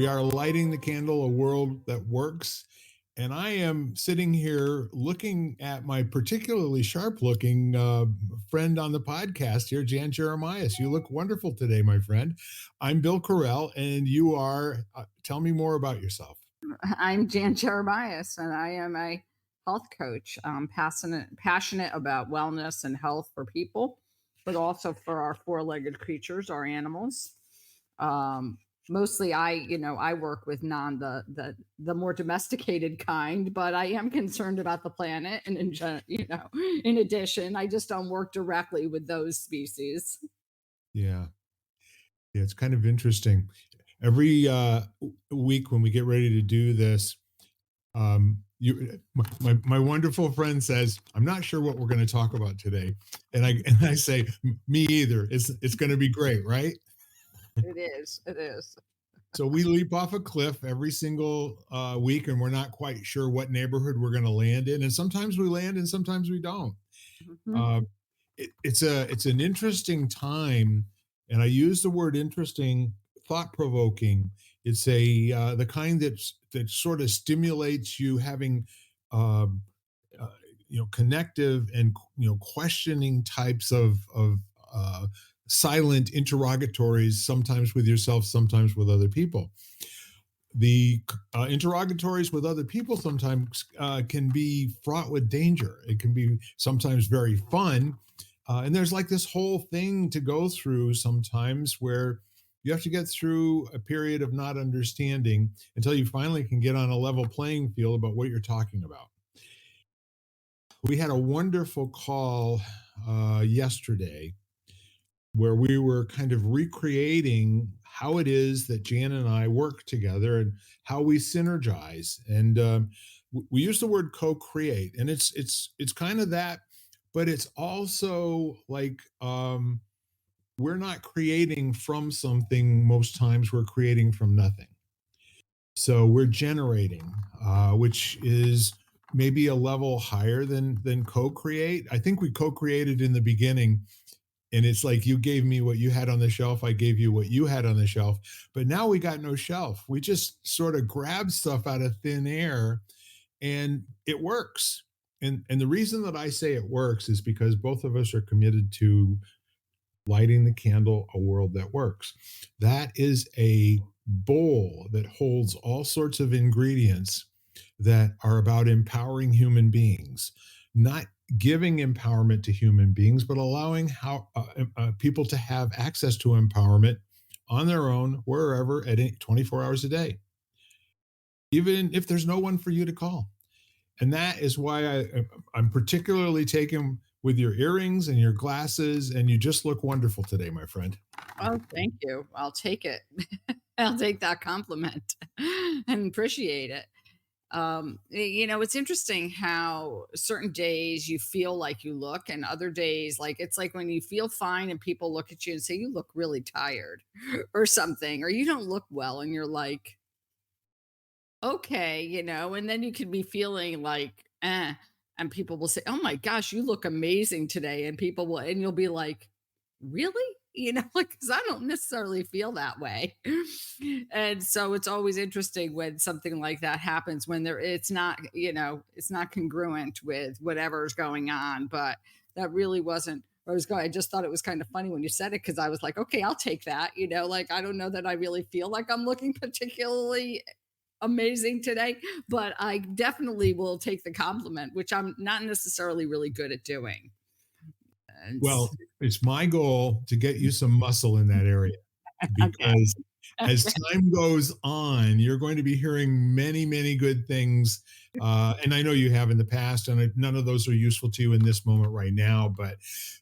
We are lighting the candle, a world that works. And I am sitting here looking at my particularly sharp looking friend on the podcast here, Jan Jeremias. You look wonderful today, my friend. I'm Bill Correll, and you are, tell me more about yourself. I'm Jan Jeremias, and I am a health coach. I'm passionate about wellness and health for people, but also for our four-legged creatures, our animals. Um, Mostly, I work with the more domesticated kind, but I am concerned about the planet, and in addition, I just don't work directly with those species. Yeah. Yeah, it's kind of interesting. Every week when we get ready to do this, my wonderful friend says, "I'm not sure what we're going to talk about today," and I say, "Me either. It's going to be great, right?" It is. It is. So we leap off a cliff every single week, and we're not quite sure what neighborhood we're going to land in, and sometimes we land, and sometimes we don't. Mhm. Uh, it's an interesting time, and I use the word interesting, thought provoking. It's a the kind that sort of stimulates you having um, uh, connective and questioning types of uh, silent interrogatories, sometimes with yourself, sometimes with other people. The interrogatories with other people sometimes can be fraught with danger. It can be sometimes very fun, and there's like this whole thing to go through sometimes where you have to get through a period of not understanding until you finally can get on a level playing field about what you're talking about. We had a wonderful call yesterday where we were kind of recreating how it is that Jan and I work together and how we synergize. And we use the word co-create, and it's kind of that, but it's also like we're not creating from something. Most times, we're creating from nothing. So we're generating, which is maybe a level higher than co-create. I think we co-created in the beginning, and it's like you gave me what you had on the shelf, I gave you what you had on the shelf, but now we got no shelf. We just sort of grab stuff out of thin air, and it works. And the reason that I say it works is because both of us are committed to lighting the candle, a world that works. That is a bowl that holds all sorts of ingredients that are about empowering human beings, not giving empowerment to human beings, but allowing people to have access to empowerment on their own, wherever, at 24 hours a day, even if there's no one for you to call. And that is why I'm particularly taken with your earrings and your glasses, and you just look wonderful today, my friend. Oh, thank you. I'll take it. I'll take that compliment and appreciate it. It's interesting how certain days you feel like you look, and other days, like it's like when you feel fine and people look at you and say, "You look really tired," or something, or you don't look well, and you're like, okay, and then you can be feeling like, and people will say, "Oh my gosh, you look amazing today." And you'll be like, really? Like, because I don't necessarily feel that way. And so it's always interesting when something like that happens when it's not congruent with whatever's going on. But that really wasn't. I just thought it was kind of funny when you said it because I was like, okay, I'll take that. Like I don't know that I really feel like I'm looking particularly amazing today, but I definitely will take the compliment, which I'm not necessarily really good at doing. And Well, it's my goal to get you some muscle in that area, okay. because as Okay. time goes on, you're going to be hearing many, many good things. And I know you have in the past, and none of those are useful to you in this moment right now. But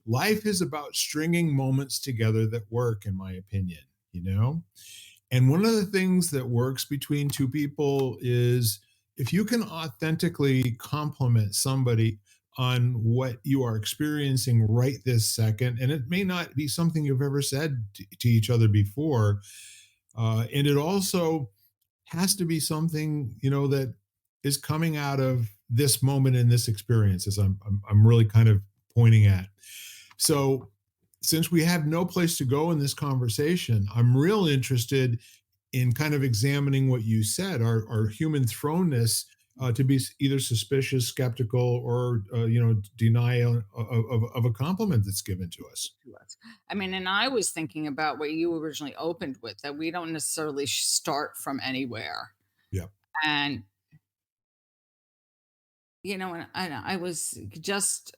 life is about stringing moments together that work, in my opinion, you know? And one of the things that works between two people is if you can authentically compliment somebody on what you are experiencing right this second, and it may not be something you've ever said to each other before, and it also has to be something that is coming out of this moment in this experience, as I'm really kind of pointing at. So, since we have no place to go in this conversation, I'm real interested in kind of examining what you said, our human thrownness to be either suspicious, skeptical, or denial of a compliment that's given to us. to us. I mean, and I was thinking about what you originally opened with, that we don't necessarily start from anywhere. Yeah. And, and I was just,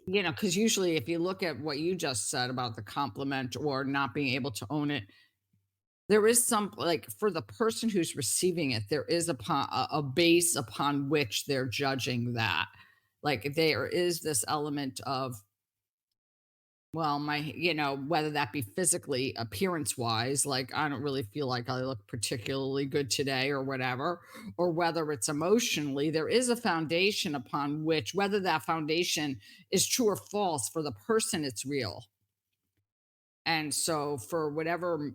because usually if you look at what you just said about the compliment or not being able to own it, there is some, like, for the person who's receiving it, there is a base upon which they're judging that. Like, there is this element of, well, whether that be physically, appearance wise, like, I don't really feel like I look particularly good today or whatever, or whether it's emotionally, there is a foundation upon which, whether that foundation is true or false, for the person, it's real. And so, for whatever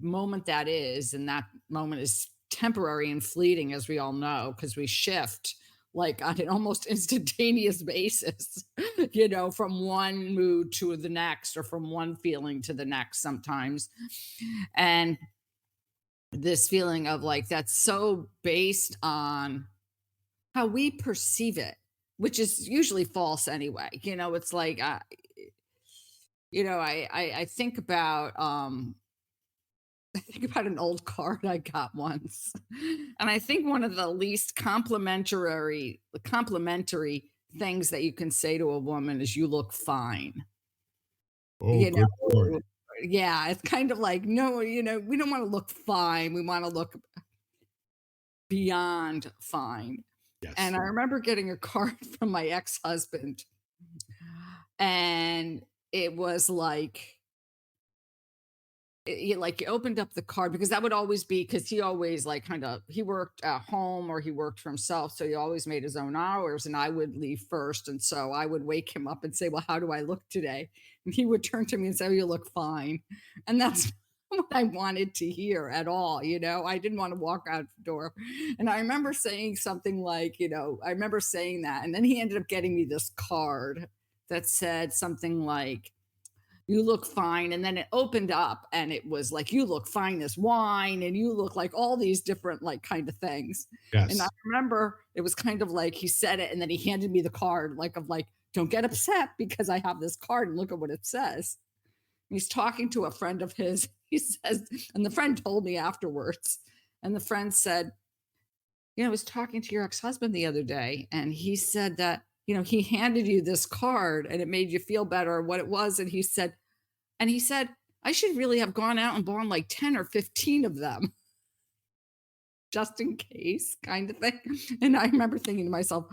moment that is, and that moment is temporary and fleeting, as we all know, because we shift like on an almost instantaneous basis, from one mood to the next, or from one feeling to the next sometimes. And this feeling of, like, that's so based on how we perceive it, which is usually false anyway. It's like, I think about, I think about an old card I got once. And I think one of the least complimentary things that you can say to a woman is, "You look fine." Oh, You good know? Lord. Yeah, it's kind of like, no, we don't wanna look fine, we wanna look beyond fine. And Yes. I remember getting a card from my ex-husband, and it was like, like, you opened up the card, because that would always be, because he always, like, kind of, he worked at home or he worked for himself, so he always made his own hours, and I would leave first, and so I would wake him up and say, "Well, how do I look today?" And he would turn to me and say, "Oh, you look fine." And that's what I wanted to hear at all. I didn't want to walk out the door. And I remember saying something like, I remember saying that, and then he ended up getting me this card that said something like, "You look fine." And then it opened up and it was like, "You look fine as wine," and "You look like," all these different, like, kind of things. And I Yes. remember it was kind of like he said it and then he handed me the card, like, of like, "Don't get upset because I have this card and look at what it says." He's talking to a friend of his. He says, and the friend told me afterwards, and the friend said, "I was talking to your ex-husband the other day, and he said that, he handed you this card and it made you feel better," what it was. And he said, "I should really have gone out and bought like 10 or 15 of them just in case," kind of thing. And I remember thinking to myself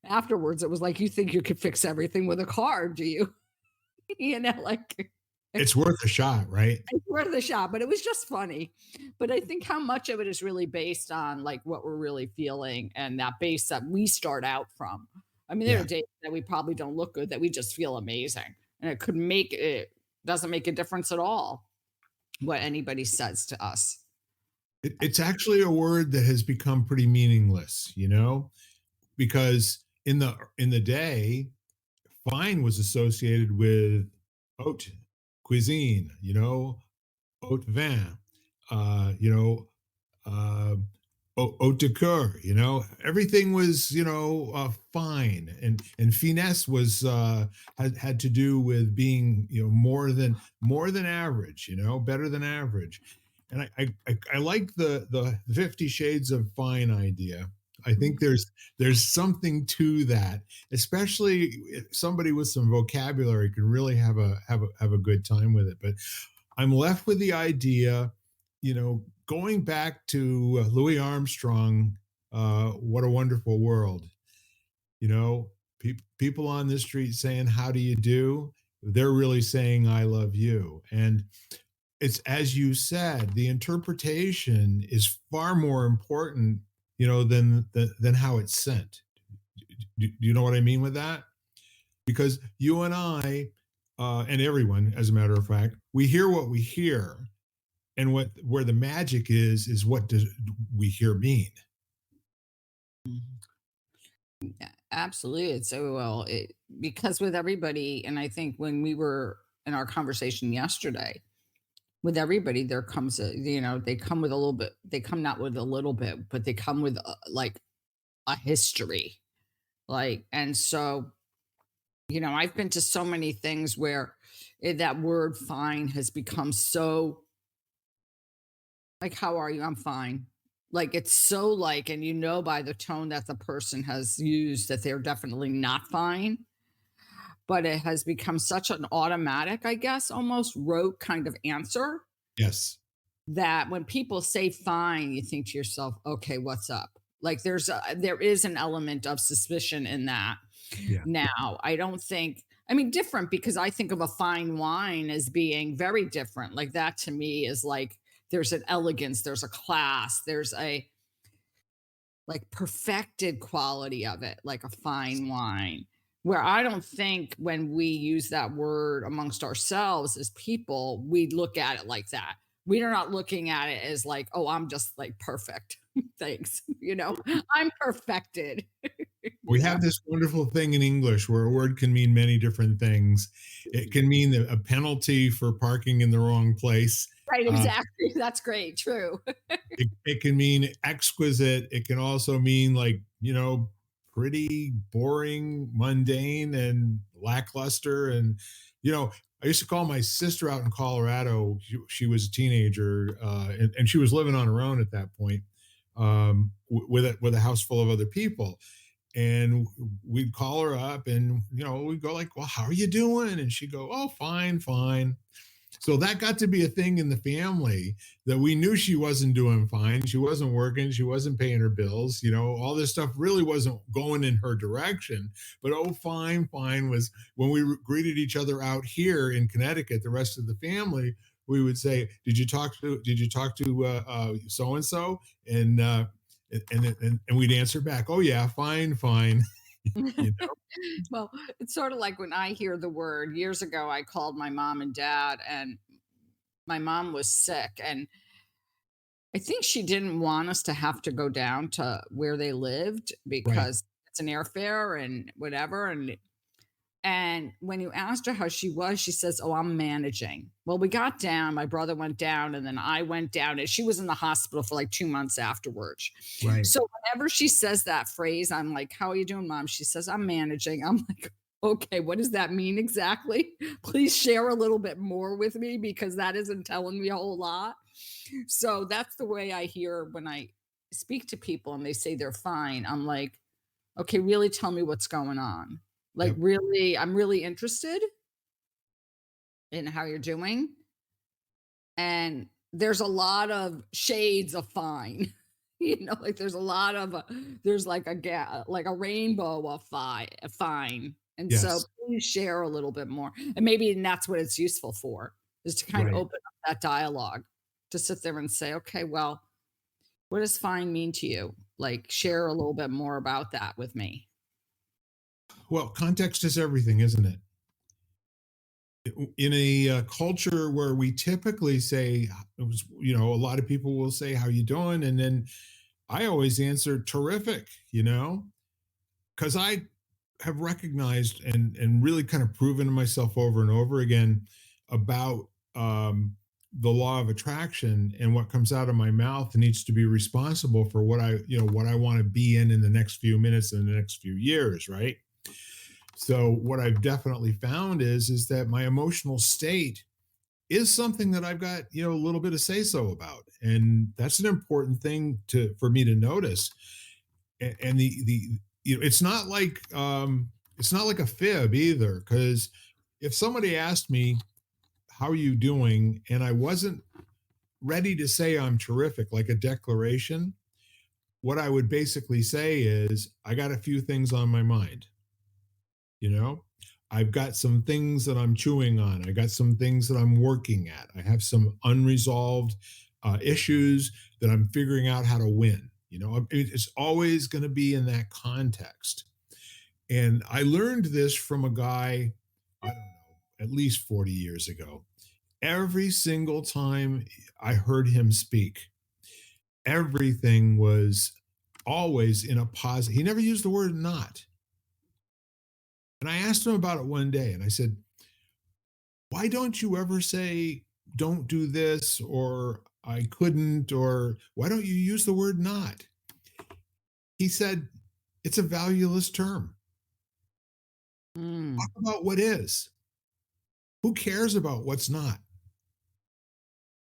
afterwards, it was like, "You think you could fix everything with a card, do you?" Like, It's worth a shot, right? it's worth a shot, but it was just funny. But I think how much of it is really based on, like, what we're really feeling, and that base that we start out from. I mean, there are Yeah. days that we probably don't look good, that we just feel amazing, and it doesn't make a difference at all what anybody says to us. It's actually a word that has become pretty meaningless, because in the day, fine was associated with haute cuisine, haute vin, you know, uh, haute de coeur, everything was, fine, and finesse was had to do with being, more than average, better than average. And I like the 50 shades of fine idea. I think Mhm. there's something to that, especially if somebody with some vocabulary can really have a good time with it. But I'm left with the idea, going back to Louis Armstrong, "What a Wonderful World." People on the street saying, "How do you do?" They're really saying, "I love you." And it's, as you said, the interpretation is far more important, than how it's sent. Do you know what I mean with that? Because you and I, and everyone, as a matter of fact, we hear what we hear, and where the magic is what does we hear mean? Yeah, absolutely. It's so well, because with everybody, and I think when we were in our conversation yesterday, with everybody there comes a, they come with a little bit, they come not with a little bit, but they come with like a history. Like, and so, I've been to so many things where that word fine has become so like, how are you? I'm fine. Like, it's so like, and by the tone that the person has used that they're definitely not fine. But it has become such an automatic, I guess, almost rote kind of answer Yes. that when people say fine, you think to yourself, okay, what's up? Like there is an element of suspicion in that. Yeah. Now, I don't think, I mean, different because I think of a fine wine as being very different. Like that to me is like there's an elegance, there's a class, there's a like perfected quality of it, like a fine wine. Where I don't think when we use that word amongst ourselves as people, we look at it like that. We are not looking at it as like, oh, I'm just like perfect. Thanks. I'm perfected. We you know? have this wonderful thing in English where a word can mean many different things. It can mean a penalty for parking in the wrong place. Right, Uh, exactly. That's great. True. it can mean exquisite. It can also mean like, pretty boring, mundane, and lackluster. And, I used to call my sister out in Colorado. She was a teenager, and she was living on her own at that point, with a house full of other people. And we'd call her up and, we'd go like, well, how are you doing? And she'd go, oh, fine, fine. So that got to be a thing in the family that we knew she wasn't doing fine. She wasn't working. She wasn't paying her bills. All this stuff really wasn't going in her direction. But oh, fine, fine was when we greeted each other out here in Connecticut, the rest of the family, we would say, did you talk to so and so? And we'd answer back, oh, yeah, fine, fine. you know? Well, it's sort of like when I hear the word years ago, I called my mom and dad, and my mom was sick. And I think she didn't want us to have to go down to where they lived Right. because it's an airfare and whatever. And when you asked her how she was, she says, "Oh, I'm managing." Well, we got down, my brother went down, and then I went down, and she was in the hospital for like 2 months afterwards. Right. So whenever she says that phrase, I'm like, "How are you doing, mom?" She says, "I'm managing." I'm like, "Okay, what does that mean exactly? Please share a little bit more with me because that isn't telling me a whole lot." So that's the way I hear when I speak to people and they say they're fine. I'm like, "Okay, really tell me what's going on." Like, Yep. really, I'm really interested in how you're doing. And there's a lot of shades of fine. Like there's a lot of there's like like a rainbow of fine. And so Yes. please share a little bit more. And maybe that's what it's useful for, is to kind of Right. open up that dialogue, to sit there and say, okay, well, what does fine mean to you? Like share a little bit more about that with me. Well, context is everything, isn't it? In a culture where we typically say, a lot of people will say, how you doing? And then I always answer terrific, because I have recognized and really kind of proven to myself over and over again about the law of attraction, and what comes out of my mouth needs to be responsible for what I want to be in the next few minutes and the next few years, right? So what I've definitely found is that my emotional state is something that I've got, a little bit of say so about. And that's an important thing for me to notice. And it's not like a fib either, because if somebody asked me, how are you doing? And I wasn't ready to say I'm terrific, like a declaration, what I would basically say is, I got a few things on my mind. you know I've got some things that I'm chewing on. I got some things that I'm working at. I have some unresolved issues that I'm figuring out how to win. It's always going to be in that context. And I learned this from a guy, I don't know, at least 40 years ago. Every single time I heard him speak, everything was always in a positive. He never used the word not. And I asked him about it one day, and I said, why don't you ever say don't do this, or I couldn't, or why don't you use the word not? He said, it's a valueless term. Talk Mm. about what is. Who cares about what's not?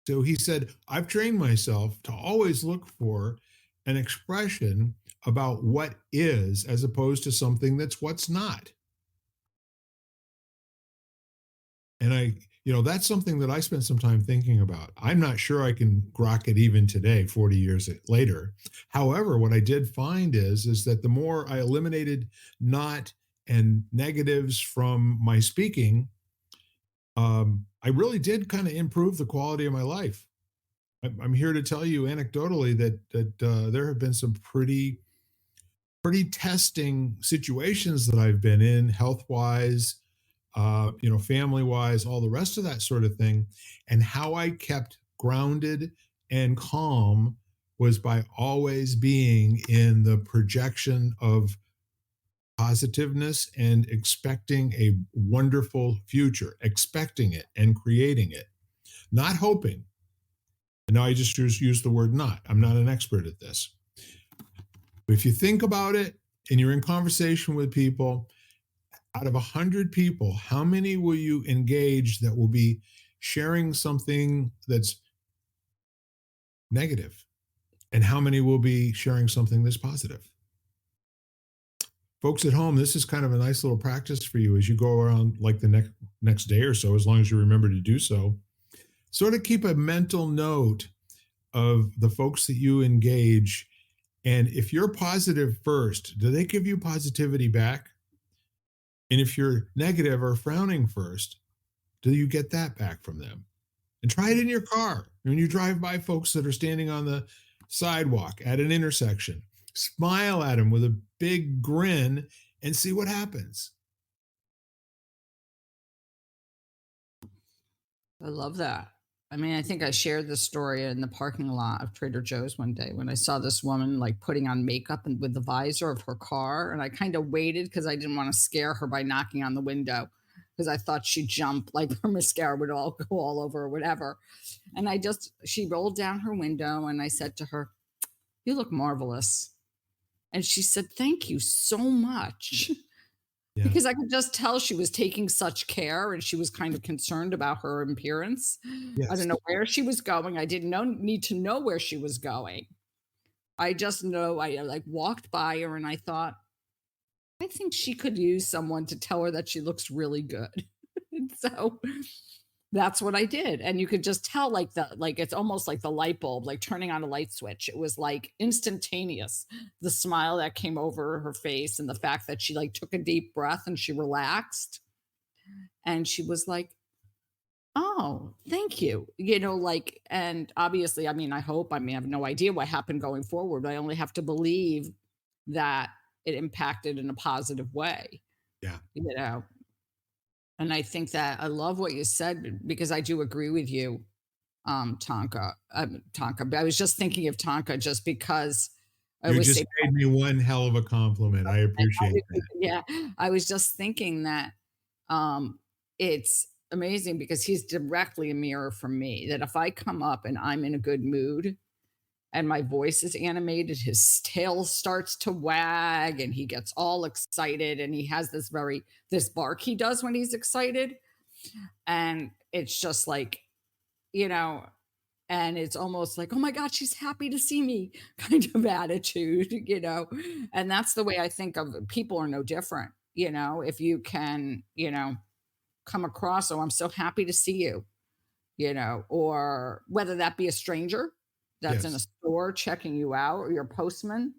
So he said, I've trained myself to always look for an expression about what is as opposed to something that's what's not. And that's something that I spent some time thinking about. I'm not sure I can grok it even today, 40 years later. However, what I did find is that the more I eliminated not and negatives from my speaking, I really did kind of improve the quality of my life. I'm here to tell you anecdotally that there have been some pretty testing situations that I've been in, health wise, family wise, all the rest of that sort of thing. And how I kept grounded and calm was by always being in the projection of positiveness and expecting a wonderful future, expecting it and creating it, not hoping. And now I just use the word not. I'm not an expert at this. But if you think about it and you're in conversation with people, out of 100 people, how many will you engage that will be sharing something that's negative? And how many will be sharing something that's positive? Folks at home, this is kind of a nice little practice for you as you go around like the next day or so, as long as you remember to do so. Sort of keep a mental note of the folks that you engage. And if you're positive first, do they give you positivity back? And if you're negative or frowning first, do you get that back from them? And try it in your car. When you drive by folks that are standing on the sidewalk at an intersection, smile at them with a big grin and see what happens. I love that. I mean, I think I shared this story in the parking lot of Trader Joe's one day when I saw this woman like putting on makeup and with the visor of her car. And I kind of waited because I didn't want to scare her by knocking on the window because I thought she'd jump, like her mascara would all go all over or whatever. And she rolled down her window and I said to her, "You look marvelous." And she said, "Thank you so much." Yeah. Because I could just tell she was taking such care and she was kind of concerned about her appearance. I Yes. don't know where she was going. I didn't need to know where she was going. I just know I like walked by her and I thought, I think she could use someone to tell her that she looks really good. And so that's what I did. And you could just tell like it's almost like the light bulb, like turning on a light switch. It was like instantaneous. The smile that came over her face and the fact that she like took a deep breath and she relaxed and she was like, "Oh, thank you." Like, and obviously, I mean, I have no idea what happened going forward, but I only have to believe that it impacted in a positive way, Yeah. you know. And I think that I love what you said because I do agree with you, Tonka. But I was just thinking of Tonka just because I You always just say, made me one hell of a compliment. I appreciate that. yeah, I was just thinking that um, it's amazing because he's directly a mirror for me. That if I come up and I'm in a good mood and my voice is animated, his tail starts to wag and he gets all excited and he has this bark he does when he's excited. And it's just like, you know, and it's almost like, "Oh my god, she's happy to see me," kind of attitude. And that's the way I think of people are no different. If you can, come across, "Oh, I'm so happy to see you," or whether that be a stranger that's in a Yes. store checking you out or your postman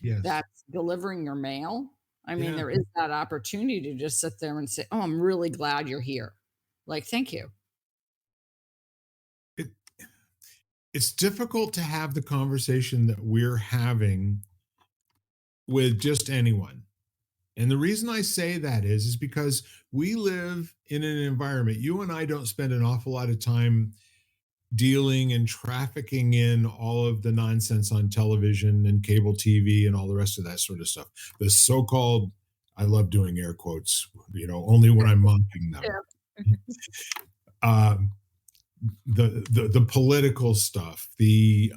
Yes. that's delivering your mail. I mean, Yeah. there is that opportunity to just sit there and say, "Oh, I'm really glad you're here." Like, "Thank you." It, it's difficult to have the conversation that we're having with just anyone. And the reason I say that is because we live in an environment. You and I don't spend an awful lot of time dealing and trafficking in all of the nonsense on television and cable TV and all the rest of that sort of stuff. The so-called, I love doing air quotes, only when I'm mocking them. Yeah. Um, the political stuff, the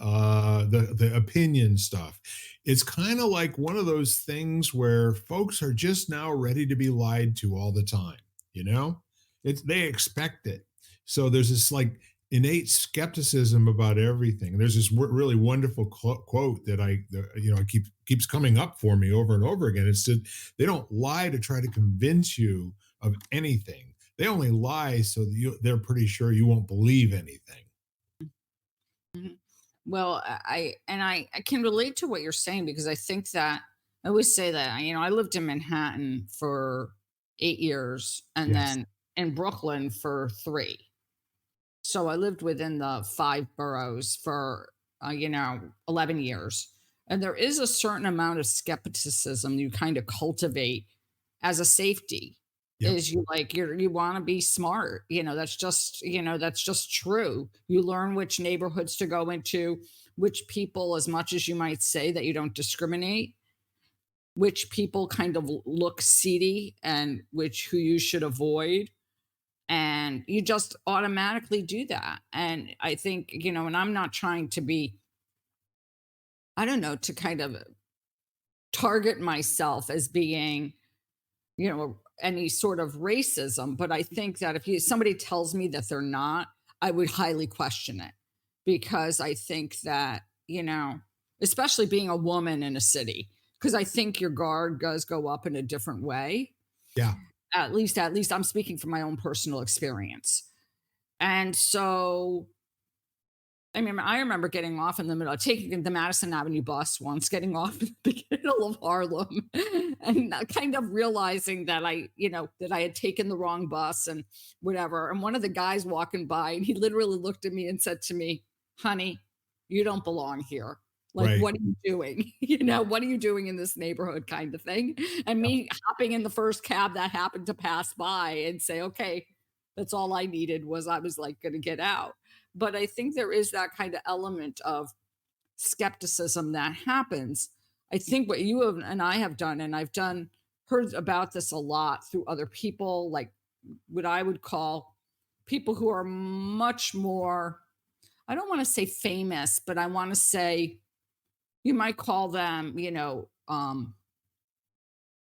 opinion stuff. It's kind of like one of those things where folks are just now ready to be lied to all the time. You know, they expect it. So there's this like innate skepticism about everything. There's this really wonderful quote that I keeps coming up for me over and over again. It's that they don't lie to try to convince you of anything. They only lie so that they're pretty sure you won't believe anything. Mhm. Well, I can relate to what you're saying because I think that I always say that I lived in Manhattan for 8 years and Yes. then in Brooklyn for 3. So I lived within the 5 boroughs for 11 years. And there is a certain amount of skepticism you kind of cultivate as a safety. Yep. Is you want to be smart. That's just true. You learn which neighborhoods to go into, which people, as much as you might say that you don't discriminate, which people kind of look seedy and which who you should avoid, and you just automatically do that. And I think, and I'm not trying to be, I don't know, to kind of target myself as being, any sort of racism, but I think that if somebody tells me that they're not, I would highly question it, because I think that, especially being a woman in a city, because I think your guard does go up in a different way. Yeah. At least I'm speaking from my own personal experience. And so, I remember getting off in the middle, taking the Madison Avenue bus once, getting off in the middle of Harlem and kind of realizing that that I had taken the wrong bus and whatever. And one of the guys walking by, and he literally looked at me and said to me, "Honey, you don't belong here. Like, Right. what are you doing? What are you doing in this neighborhood?" kind of thing. And Yep. me hopping in the first cab that happened to pass by and say, "Okay, that's all I needed was I was like going to get out." But I think there is that kind of element of skepticism that happens. I think what and I have done, and I've heard about this a lot through other people, like what I would call people who are much more, I don't want to say famous, but I want to say you might call them,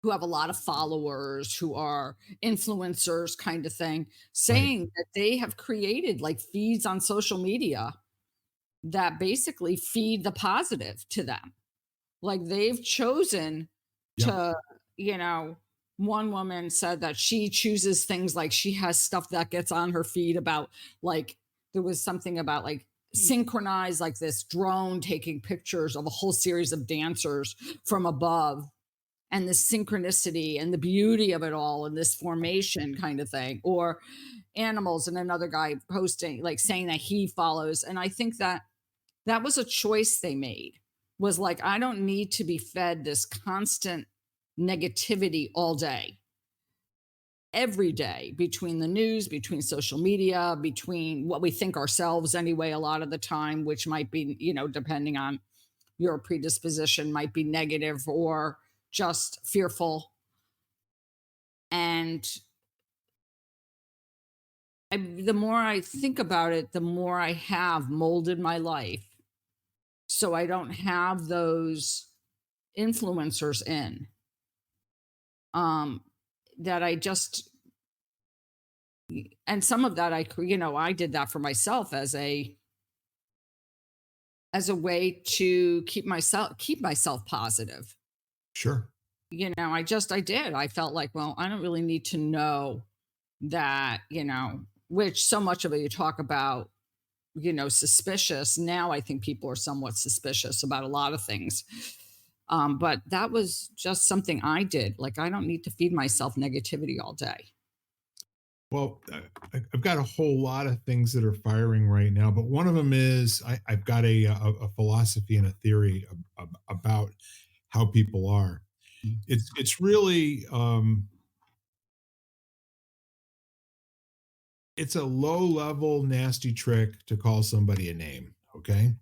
who have a lot of followers, who are influencers kind of thing, Right. saying that they have created like feeds on social media that basically feed the positive to them. Like they've chosen Yep. to, one woman said that she chooses things like she has stuff that gets on her feed about, like, there was something about like synchronized, like this drone taking pictures of a whole series of dancers from above, and the synchronicity and the beauty of it all and this formation kind of thing, or animals, and another guy posting like saying that he follows. And I think that that was a choice they made, was like, I don't need to be fed this constant negativity all day, every day, between the news, between social media, between what we think ourselves anyway, a lot of the time, which might be, depending on your predisposition, might be negative or just fearful. And the more I think about it, the more I have molded my life so I don't have those influencers in, um that I just, and some of that I did that for myself as a way to keep myself positive. Sure. I did. I felt like, well, I don't really need to know that, which so much of it you talk about, suspicious. Now I think people are somewhat suspicious about a lot of things. But that was just something I did. Like, I don't need to feed myself negativity all day. Well, I've got a whole lot of things that are firing right now, but one of them is I've got a philosophy and a theory about how people are. It's really it's a low level nasty trick to call somebody a name. Okay,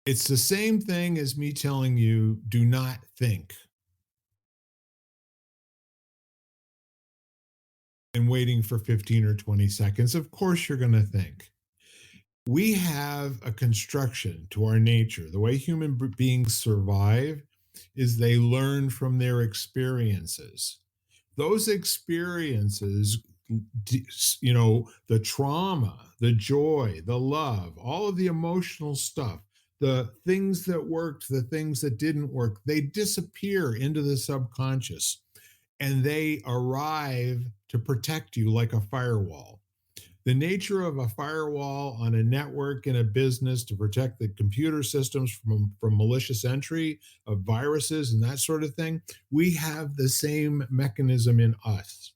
it's the same thing as me telling you do not think. and waiting for 15 or 20 seconds, of course you're going to think. We have a construction to our nature. The way human beings survive is they learn from their experiences. Those experiences, the trauma, the joy, the love, all of the emotional stuff, the things that worked, the things that didn't work, they disappear into the subconscious and they arrive to protect you like a firewall. The nature of a firewall on a network in a business to protect the computer systems from malicious entry of viruses and that sort of thing, we have the same mechanism in us.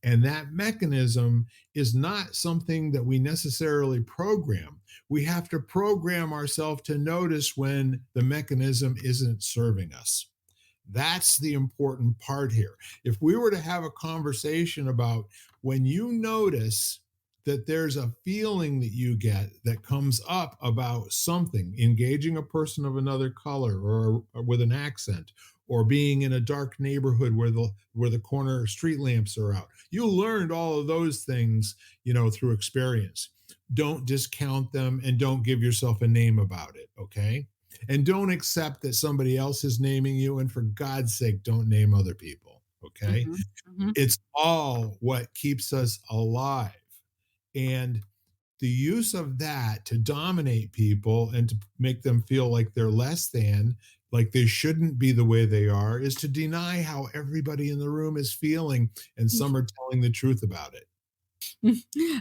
And that mechanism is not something that we necessarily program. We have to program ourselves to notice when the mechanism isn't serving us. That's the important part here. If we were to have a conversation about when you notice that there's a feeling that you get that comes up about something, engaging a person of another color or with an accent, or being in a dark neighborhood where the corner street lamps are out. You learned all of those things, through experience. Don't discount them and don't give yourself a name about it, okay? And don't accept that somebody else is naming you. And for God's sake, don't name other people. Okay. Mhm, mhm. It's all what keeps us alive. And the use of that to dominate people and to make them feel like they're less than, like they shouldn't be the way they are, is to deny how everybody in the room is feeling. And some are telling the truth about it.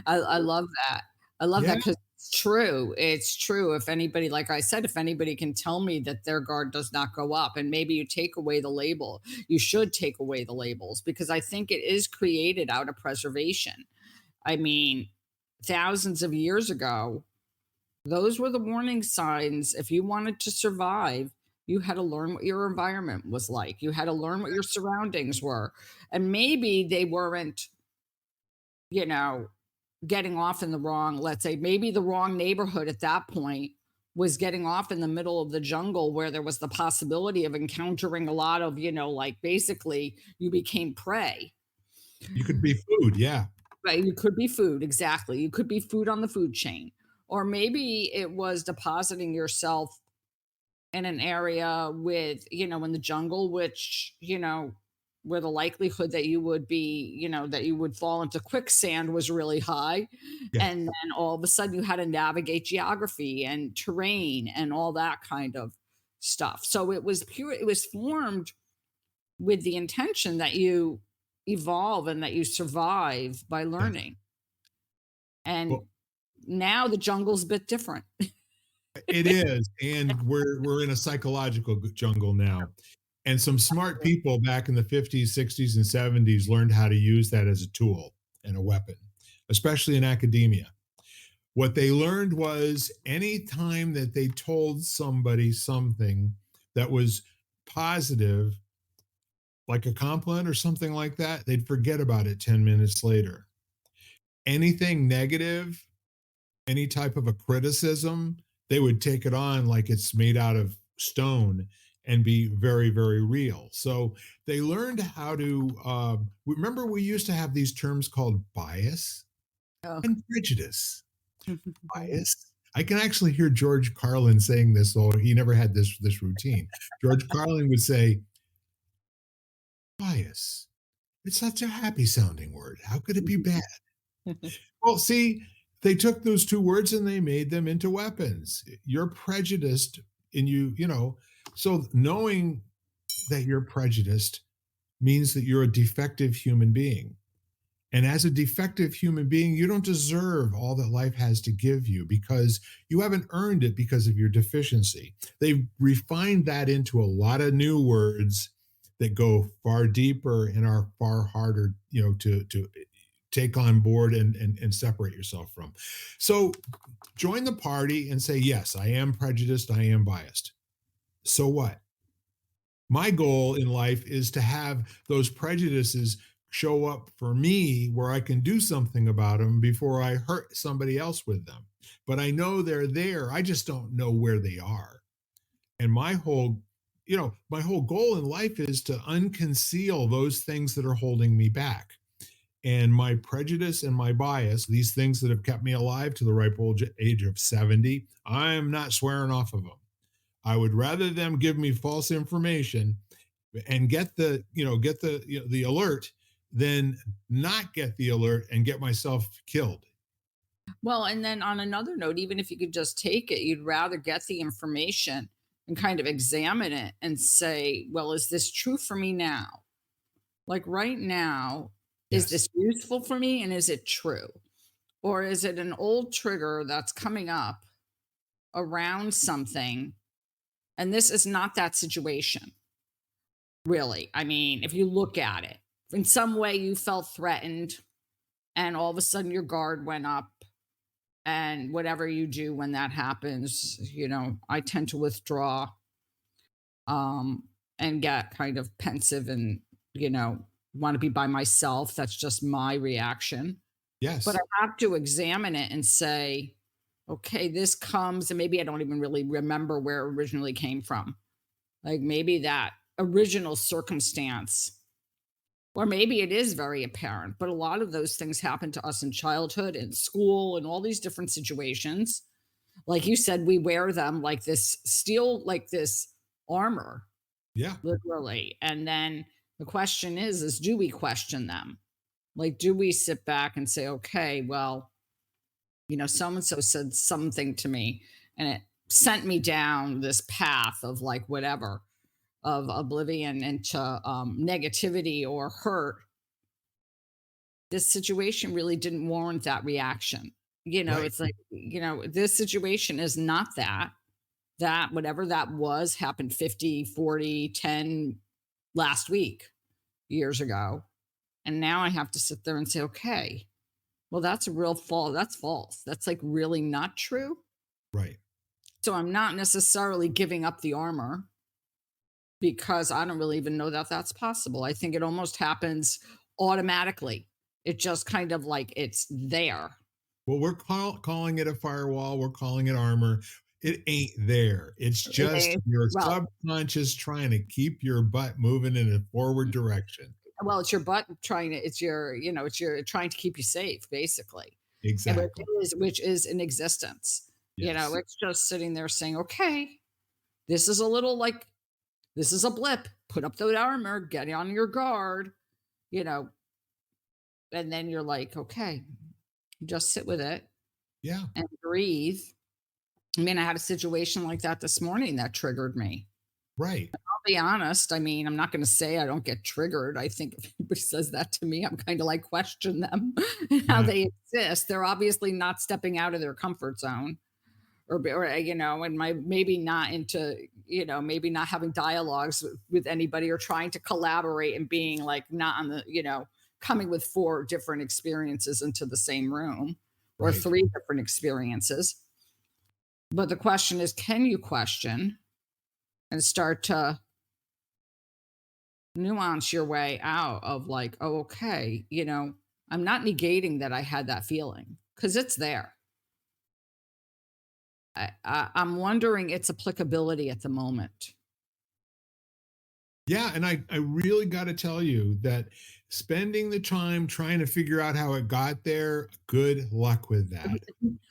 I love that. I love Yeah. that because it's true. It's true. If anybody, like I said, if anybody can tell me that their guard does not go up, and maybe you take away the label, you should take away the labels because I think it is created out of preservation. I mean, thousands of years ago, those were the warning signs. If you wanted to survive, you had to learn what your environment was like. You had to learn what your surroundings were. And maybe they weren't, you know, getting off in the wrong, let's say, maybe the wrong neighborhood at that point was getting off in the middle of the jungle where there was the possibility of encountering a lot of, like basically you became prey. You could be food. Yeah. Right, you could be food, exactly. You could be food on the food chain. Or maybe it was depositing yourself in an area with, in the jungle, which, where the likelihood that you would be, that you would fall into quicksand was really high. Yeah. And then all of a sudden you had to navigate geography and terrain and all that kind of stuff. So it was formed with the intention that you evolve and that you survive by Yeah. learning. And Well, now the jungle's a bit different. it is, and we're in a psychological jungle now. And some smart people back in the 50s, 60s, and 70s learned how to use that as a tool and a weapon, especially in academia. What they learned was any time that they told somebody something that was positive, like a compliment or something like that, they'd forget about it 10 minutes later. Anything negative, any type of a criticism, they would take it on like it's made out of stone and be very, very real. So they learned how to. Remember, we used to have these terms called bias Oh. and prejudice. Bias. I can actually hear George Carlin saying this, though he never had this routine. George Carlin would say, "Bias. It's such a happy sounding word. How could it be bad?" Well, see, they took those 2 words and they made them into weapons. You're prejudiced and so knowing that you're prejudiced means that you're a defective human being. And as a defective human being, you don't deserve all that life has to give you because you haven't earned it because of your deficiency. They've refined that into a lot of new words that go far deeper and are far harder, to take on board and separate yourself from. So join the party and say, yes, I am prejudiced, I am biased. So what? My goal in life is to have those prejudices show up for me where I can do something about them before I hurt somebody else with them. But I know they're there. I just don't know where they are. And my whole goal in life is to unconceal those things that are holding me back. and my prejudice and my bias, these things that have kept me alive to the ripe old age of 70, I'm not swearing off of them. I would rather them give me false information and get the alert than not get the alert and get myself killed. Well, and then on another note, even if you could just take it, you'd rather get the information and kind of examine it and say, well, is this true for me now? Like right now, is Yes. this useful for me and is it true? Or is it an old trigger that's coming up around something? And this is not that situation, really. I mean, if you look at it, in some way you felt threatened and all of a sudden your guard went up. And whatever you do when that happens, I tend to withdraw um, and get kind of pensive and, you know, want to be by myself. That's just my reaction. But Yes. I have to examine it and say, okay, this comes, and maybe I don't even really remember where it originally came from. Like maybe that original circumstance, or maybe it is very apparent, but a lot of those things happen to us in childhood and school and all these different situations. Like you said, we wear them like this steel, like this armor, Yeah. literally. And then the question is do we question them? Like, do we sit back and say, okay, well, so and so said something to me and it sent me down this path of like whatever, of oblivion into negativity or hurt. This situation really didn't warrant that reaction. Right. It's like, this situation is not that. That whatever that was happened 50, 40, 10 last week, years ago. And now I have to sit there and say, okay, well, that's a real false. That's false. That's like really not true. Right. So I'm not necessarily giving up the armor because I don't really even know that that's possible. I think it almost happens automatically. It just kind of like it's there. Well, we're calling it a firewall. We're calling it armor. It ain't there. It's just Eh, your well, subconscious trying to keep your butt moving in a forward direction. it's your butt trying to, it's your trying to keep you safe, basically. And Exactly. which is in existence. Yes. It's just sitting there saying, okay, this is a little like this is a blip. Put up the armor, get on your guard, you know, and then you're like, okay, just sit with it Yeah. and breathe. I mean, I had a situation like that this morning that triggered me. Right. I'll be honest. I mean, I'm not going to say I don't get triggered. I think if anybody says that to me, I'm kind of like question them and how Yeah. they exist. They're obviously not stepping out of their comfort zone and maybe not into, maybe not having dialogues with anybody or trying to collaborate and being like not on the, coming with four different experiences into the same room or Right. three different experiences. But the question is, can you question and start to nuance your way out of like, oh, okay, I'm not negating that I had that feeling because it's there. I'm wondering its applicability at the moment. Yeah. And I really got to tell you that spending the time trying to figure out how it got there, good luck with that.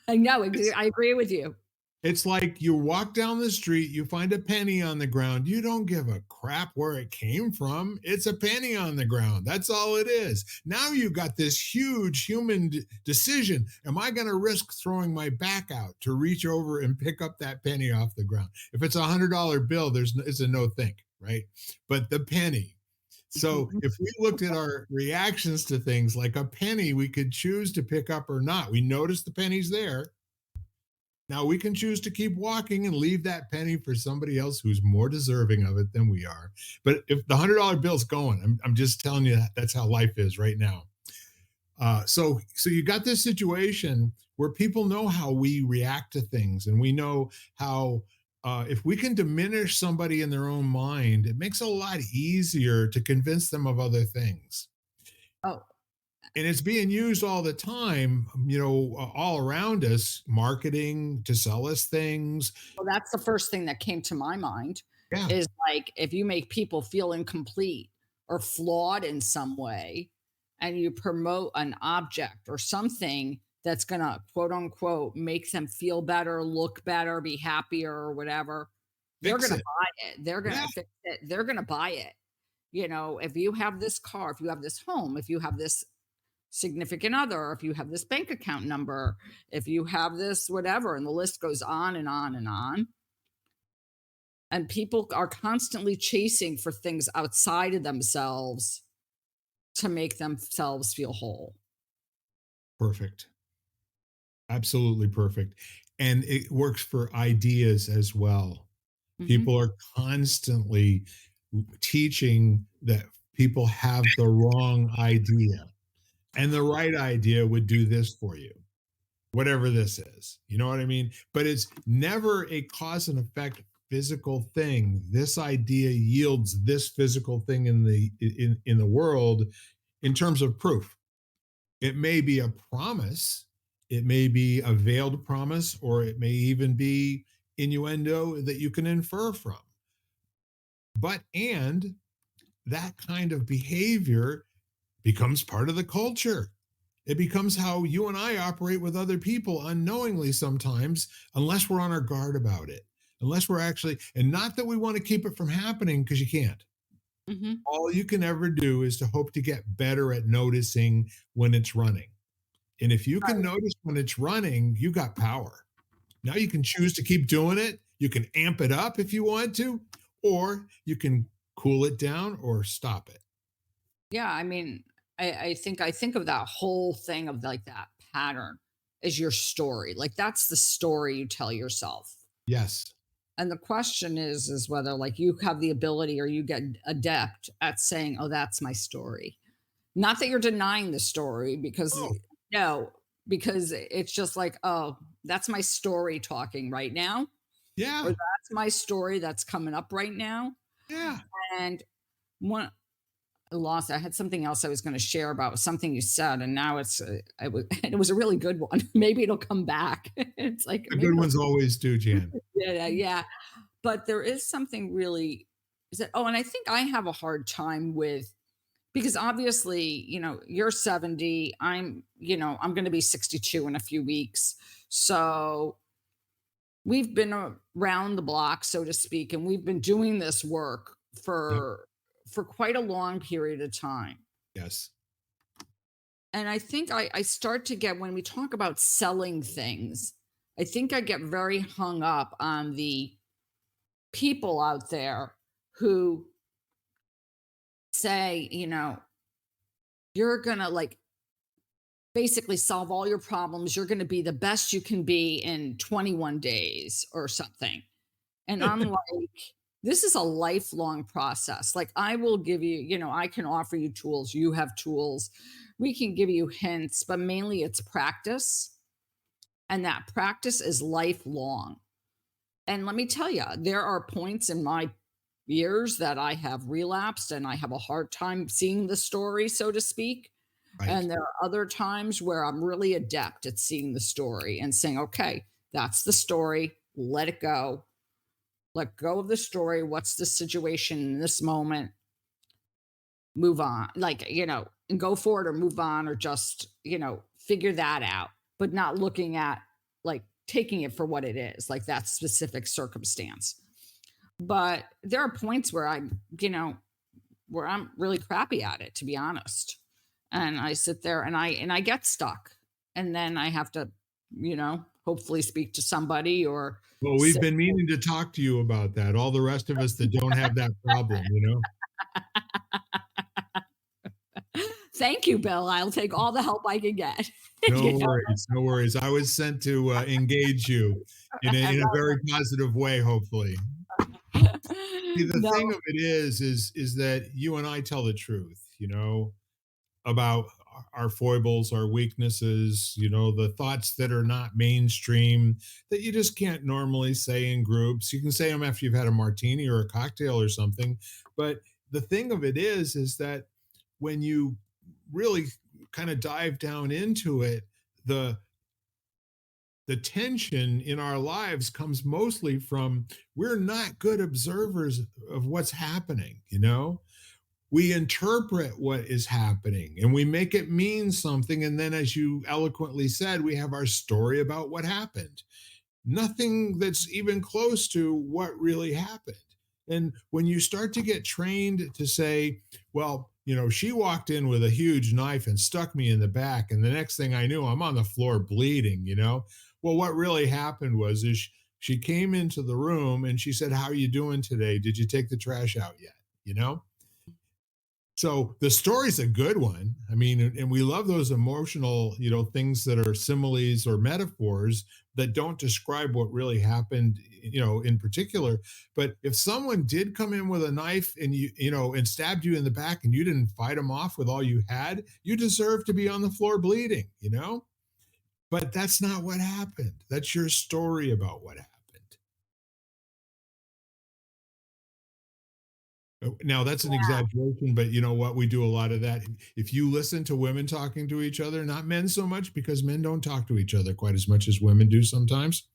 I know, It's I agree with you. It's like you walk down the street, you find a penny on the ground. You don't give a crap where it came from. It's a penny on the ground. That's all it is. Now you got this huge human decision. Am I going to risk throwing my back out to reach over and pick up that penny off the ground? If it's $100 bill, it's a no think, right? But the penny. So Mhm. if we looked at our reactions to things like a penny, we could choose to pick up or not. We notice the penny's there. Now we can choose to keep walking and leave that penny for somebody else who's more deserving of it than we are. But if the $100 bill's going, I'm just telling you that's how life is right now. So you got this situation where people know how we react to things, and we know how if we can diminish somebody in their own mind, it makes it a lot easier to convince them of other things. Oh, And it's being used all the time, all around us, marketing to sell us things. well, that's the first thing that came to my mind Yeah. is like if you make people feel incomplete or flawed in some way, and you promote an object or something that's going to quote unquote make them feel better, look better, be happier or whatever, they're Fix going to it. buy it. They're going Yeah. to fix it. They're going to buy it. You know, if you have this car, if you have this home, if you have this significant other, if you have this bank account number, if you have this whatever, and the list goes on and on and on. And people are constantly chasing for things outside of themselves to make themselves feel whole. Perfect. Absolutely perfect. And it works for ideas as well. Mhm. People are constantly teaching that people have the wrong idea, and the right idea would do this for you, whatever this is. You know what I mean? But it's never a cause and effect physical thing. This idea yields this physical thing in the world in terms of proof. It may be a promise, it may be a veiled promise, or it may even be innuendo that you can infer from. But and that kind of behavior becomes part of the culture. It becomes how you and I operate with other people unknowingly sometimes, unless we're on our guard about it. Unless we're actually, and not that we want to keep it from happening because you can't. Mhm. All you can ever do is to hope to get better at noticing when it's running. And if you can Right. notice when it's running, you got power. Now you can choose to keep doing it. You can amp it up if you want to, or you can cool it down or stop it. Yeah, I mean, I think of that whole thing of like that pattern is your story. Like that's the story you tell yourself. Yes. And the question is whether like you have the ability or you get adept at saying, "Oh, that's my story." Not that you're denying the story because Oh, no, because it's just like, "Oh, that's my story talking right now," or yeah. "That's my story that's coming up right now." Yeah. And one I lost I had something else I was gonna share about something you said, and now it was a really good one. Maybe it'll come back. It's like, The maybe good it'll ones always do, Jan. yeah, yeah. But there is something really is that oh, and I think I have a hard time with because obviously, you're 70, I'm gonna be 62 in a few weeks. So we've been around the block, so to speak, and we've been doing this work Yep. for quite a long period of time. Yes. And I think I start to get when we talk about selling things, I think I get very hung up on the people out there who say, you're gonna like basically solve all your problems. You're gonna be the best you can be in 21 days or something. And I'm like, this is a lifelong process. Like, I will give you, I can offer you tools. You have tools. We can give you hints, but mainly it's practice. And that practice is lifelong. And let me tell you, there are points in my years that I have relapsed and I have a hard time seeing the story, so to speak. Right. And there are other times where I'm really adept at seeing the story and saying, okay, that's the story. Let it go. Let go of the story. What's the situation in this moment? Move on. Like, and go forward or move on or just, figure that out, but not looking at like taking it for what it is, like that specific circumstance. But there are points where where I'm really crappy at it, to be honest. And I sit there and I get stuck. And then I have to, hopefully speak to somebody or Well, we've sit. been meaning to talk to you about that. All the rest of us that don't have that problem, you know? Thank you, Bill. I'll take all the help I can get. No you know? worries, no worries. I was sent to, engage you in a very positive way, hopefully. See, the No, thing of it is that you and I tell the truth, about our foibles, our weaknesses, the thoughts that are not mainstream that you just can't normally say in groups. You can say them after you've had a martini or a cocktail or something. But the thing of it is that when you really kind of dive down into it, the the tension in our lives comes mostly from we're not good observers of what's happening. we interpret what is happening and we make it mean something. And then, as you eloquently said, we have our story about what happened. Nothing that's even close to what really happened. And when you start to get trained to say, well, she walked in with a huge knife and stuck me in the back. And the next thing I knew, I'm on the floor bleeding. Well, what really happened was is she came into the room and she said, how are you doing today? Did you take the trash out yet? You know? So the story's a good one. I mean, and we love those emotional, things that are similes or metaphors that don't describe what really happened, in particular. But if someone did come in with a knife and and stabbed you in the back and you didn't fight them off with all you had, you deserve to be on the floor bleeding. But that's not what happened. That's your story about what happened. Now that's an exaggeration, but you know what? We do a lot of that. If you listen to women talking to each other, not men so much, because men don't talk to each other quite as much as women do sometimes.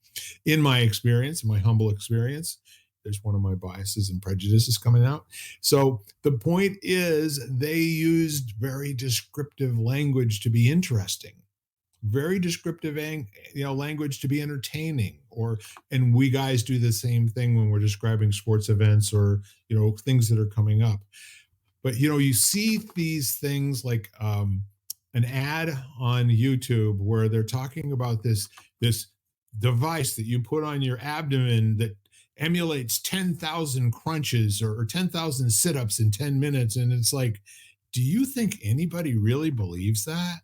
In my experience, in my humble experience, there's one of my biases and prejudices coming out. So the point is, they used very descriptive language to be interesting, very descriptive language to be entertaining, and we guys do the same thing when we're describing sports events or things that are coming up. But you see these things like an ad on YouTube where they're talking about this device that you put on your abdomen that emulates 10,000 crunches or 10,000 sit-ups in 10 minutes, and it's like, do you think anybody really believes that?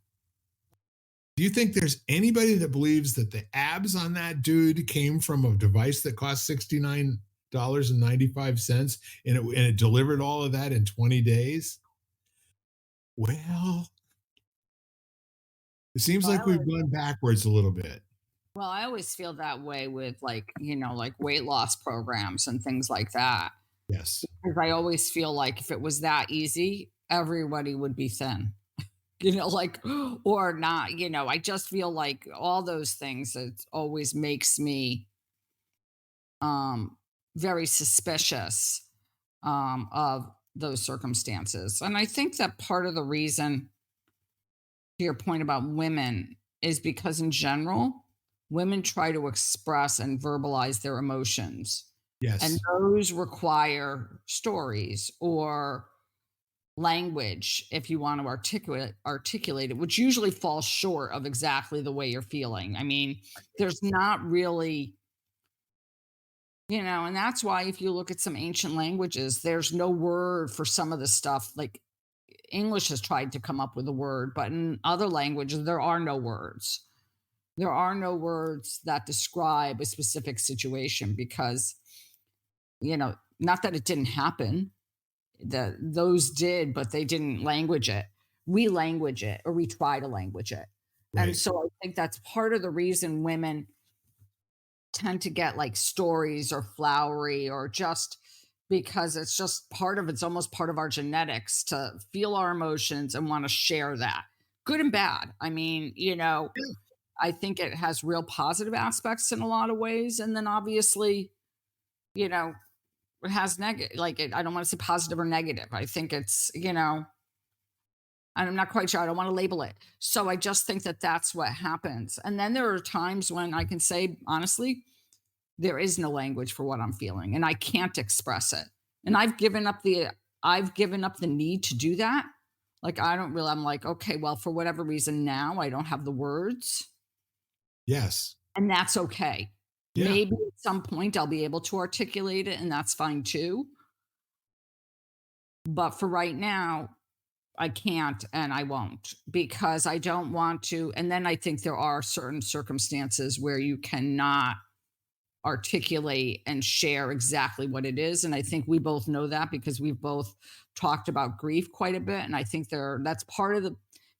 Do you think there's anybody that believes that the abs on that dude came from a device that cost $69.95 and it delivered all of that in 20 days? Well, it seems Well, like we've gone backwards a little bit. I always feel that way with like weight loss programs and things like that. Yes. Because I always feel like if it was that easy, everybody would be thin. Like, or not, I just feel like all those things, it always makes me um very suspicious of those circumstances. And I think that part of the reason, to your point about women, is because in general, women try to express and verbalize their emotions. And Yes. those require stories or language if you want to articulate it, which usually falls short of exactly the way you're feeling. I mean, there's not really, and that's why if you look at some ancient languages, there's no word for some of the stuff. Like English has tried to come up with a word, but in other languages, there are no words. There are no words that describe a specific situation because, not that it didn't happen, that those did, but they didn't language it. We language it, or we try to language it. And Right. so I think that's part of the reason women tend to get like stories or flowery, or just because it's almost part of our genetics to feel our emotions and want to share that, good and bad. I mean, Yeah. I think it has real positive aspects in a lot of ways. And then obviously, you know, it has negative, like I don't want to say positive or negative. I think I'm not quite sure. I don't want to label it. So I just think that that's what happens. And then there are times when I can say, honestly, there is no language for what I'm feeling and I can't express it. And I've given up the need to do that. Like I don't really I'm like, okay, well, for whatever reason now I don't have the words, Yes. and that's okay. Yeah. Maybe at some point I'll be able to articulate it and that's fine too. But for right now, I can't and I won't because I don't want to. And then I think there are certain circumstances where you cannot articulate and share exactly what it is. And I think we both know that because we've both talked about grief quite a bit. And I think that's part of the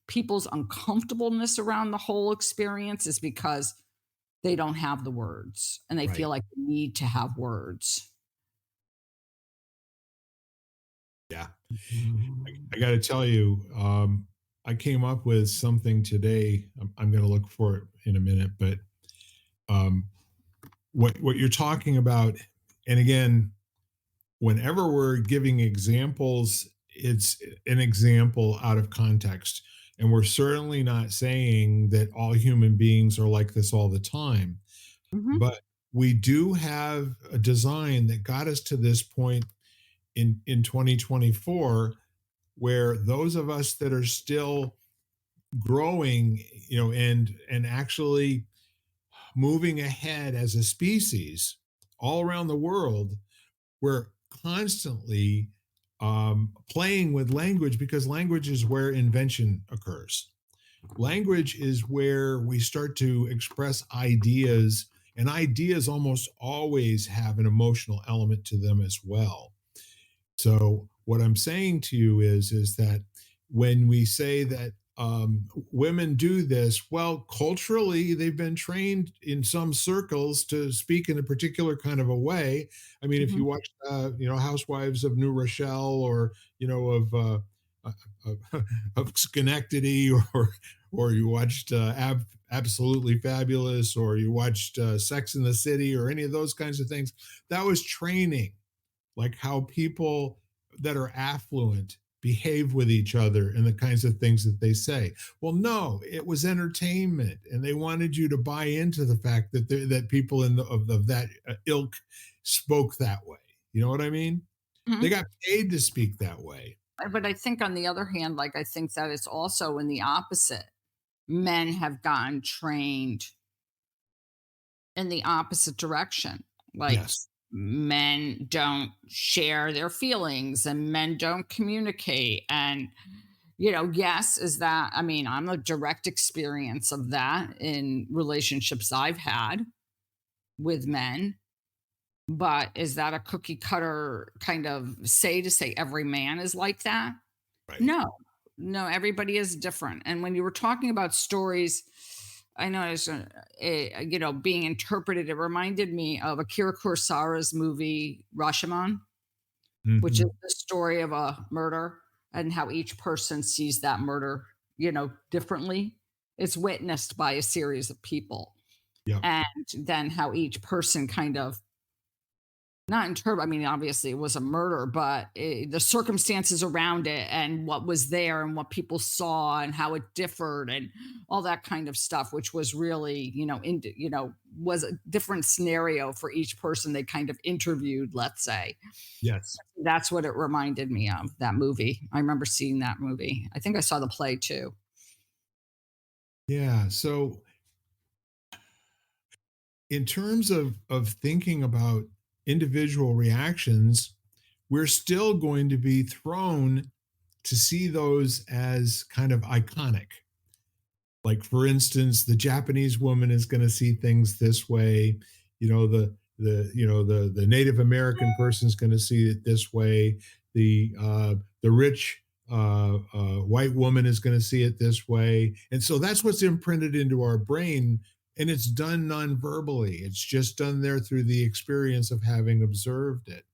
people's uncomfortableness around the whole experience is because they don't have the words and they Right. feel like they need to have words. Yeah. I got to tell you, I came up with something today. I'm going to look for it in a minute, but um, what you're talking about, and again, whenever we're giving examples it's an example out of context. And we're certainly not saying that all human beings are like this all the time, Mhm, but we do have a design that got us to this point in 2024, where those of us that are still growing, and actually moving ahead as a species all around the world, we're constantly playing with language, because language is where invention occurs. Language is where we start to express ideas, and ideas almost always have an emotional element to them as well. So what I'm saying to you is that when we say that women do this, well, culturally they've been trained in some circles to speak in a particular kind of a way. I mean, if mhm. you watch, Housewives of New Rochelle, or uh, of Schenectady, or you watched Absolutely Fabulous, or you watched Sex in the City, or any of those kinds of things, that was training, like how people that are affluent behave with each other and the kinds of things that they say. Well, no, it was entertainment, and they wanted you to buy into the fact that that people of that ilk spoke that way. You know what I mean? They Mhm. got paid to speak that way. But I think on the other hand, like, I think that it's also in the opposite. Men have gotten trained in the opposite direction. Like, Yes. men don't share their feelings and men don't communicate. And, yes, is that, I mean, I'm a direct experience of that in relationships I've had with men. But is that a cookie cutter kind of say to say every man is like that? Right. No, no, everybody is different. And when you were talking about stories, I know it's being interpreted. It reminded me of Akira Kurosawa's movie Rashomon, which is Hmm. the story of a murder and how each person sees that murder, differently. It's witnessed by a series of people, Yep. and then how each person kind of not interpret. I mean, obviously, it was a murder, but the circumstances around it and what was there and what people saw and how it differed and all that kind of stuff, which was really, was a different scenario for each person they kind of interviewed, let's say. Yes. That's what it reminded me of, that movie. I remember seeing that movie. I think I saw the play too. Yeah. So in terms of thinking about individual reactions, we're still going to be thrown to see those as kind of iconic. Like, for instance, the Japanese woman is going to see things this way. The Native American person is going to see it this way. The rich white woman is going to see it this way, and so that's what's imprinted into our brain. And it's done non-verbally. It's just done there through the experience of having observed it.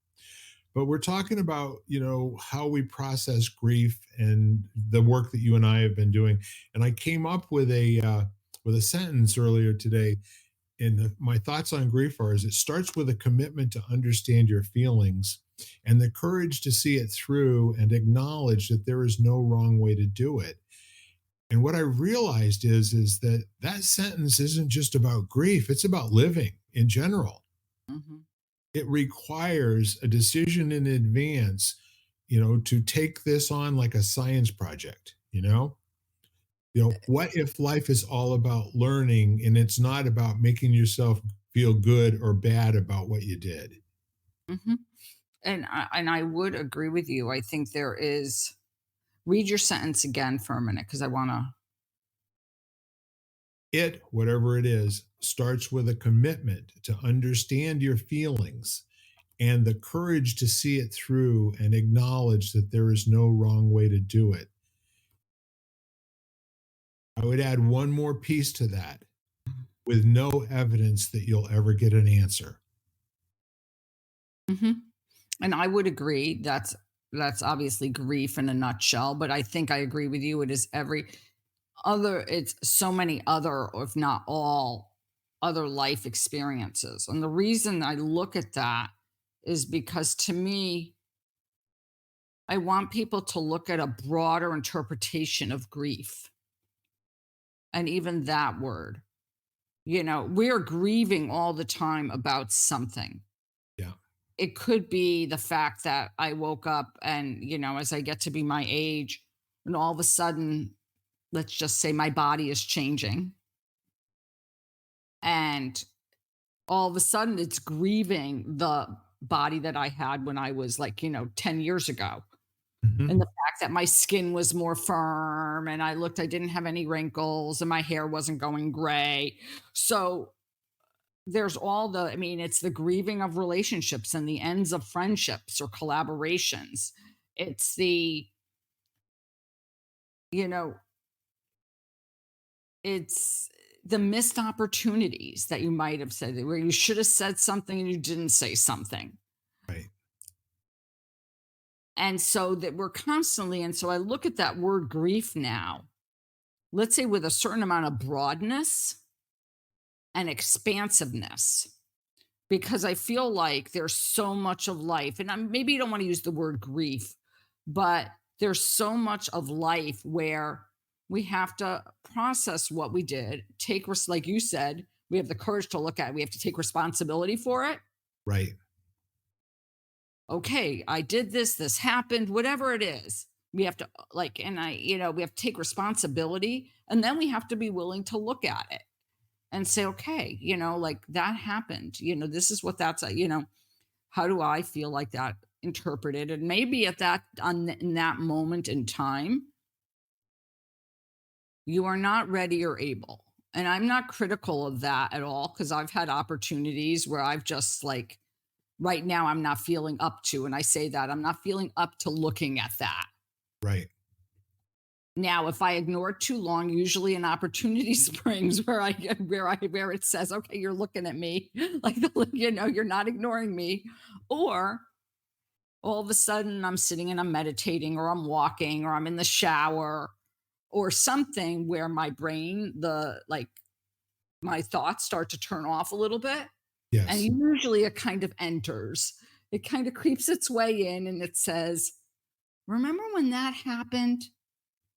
But we're talking about, how we process grief, and the work that you and I have been doing. And I came up with a sentence earlier today. And my thoughts on grief are: is it starts with a commitment to understand your feelings, and the courage to see it through and acknowledge that there is no wrong way to do it. And what I realized is that that sentence isn't just about grief; it's about living in general. Mhm. It requires a decision in advance, to take this on like a science project. What if life is all about learning, and it's not about making yourself feel good or bad about what you did? Mhm. And I would agree with you. I think there is. Read your sentence again for a minute because I want to. It, whatever it is, starts with a commitment to understand your feelings, and the courage to see it through and acknowledge that there is no wrong way to do it. I would add one more piece to that: with no evidence that you'll ever get an answer. Mhm. And I would agree that's obviously grief in a nutshell, but I think I agree with you. It is every other, it's so many other, or if not all, other life experiences. And the reason I look at that is because to me, I want people to look at a broader interpretation of grief, and even that word. We're grieving all the time about something. Yeah. It could be the fact that I woke up and, as I get to be my age, and all of a sudden, let's just say my body is changing. And all of a sudden, it's grieving the body that I had when I was like, 10 years ago. And Mhm. the fact that my skin was more firm and I didn't have any wrinkles and my hair wasn't going gray. So there's it's the grieving of relationships and the ends of friendships or collaborations. It's you know, it's the missed opportunities that you might have said where you should have said something and you didn't say something. Right. And so that we're constantly, and so I look at that word grief now, let's say with a certain amount of broadness and expansiveness, because I feel like there's so much of life, and maybe you don't want to use the word grief, but there's so much of life where we have to process what we did, like you said, we have the courage to look at it, we have to take responsibility for it. Right. Okay, I did this, this happened, whatever it is. We have to we have to take responsibility, and then we have to be willing to look at it and say, okay, like that happened. This is what that's, how do I feel like that interpreted? And maybe in that moment in time, you are not ready or able. And I'm not critical of that at all because I've had opportunities where I've just like, right now, I'm not feeling up to, and I say that I'm not feeling up to looking at that. Right. Now, if I ignore it too long, usually an opportunity springs where it says, "Okay, you're looking at me, like you're not ignoring me," or all of a sudden I'm sitting and I'm meditating, or I'm walking, or I'm in the shower, or something where my brain, my thoughts start to turn off a little bit, and Yes. usually it kind of enters. It kind of creeps its way in, and it says, "Remember when that happened?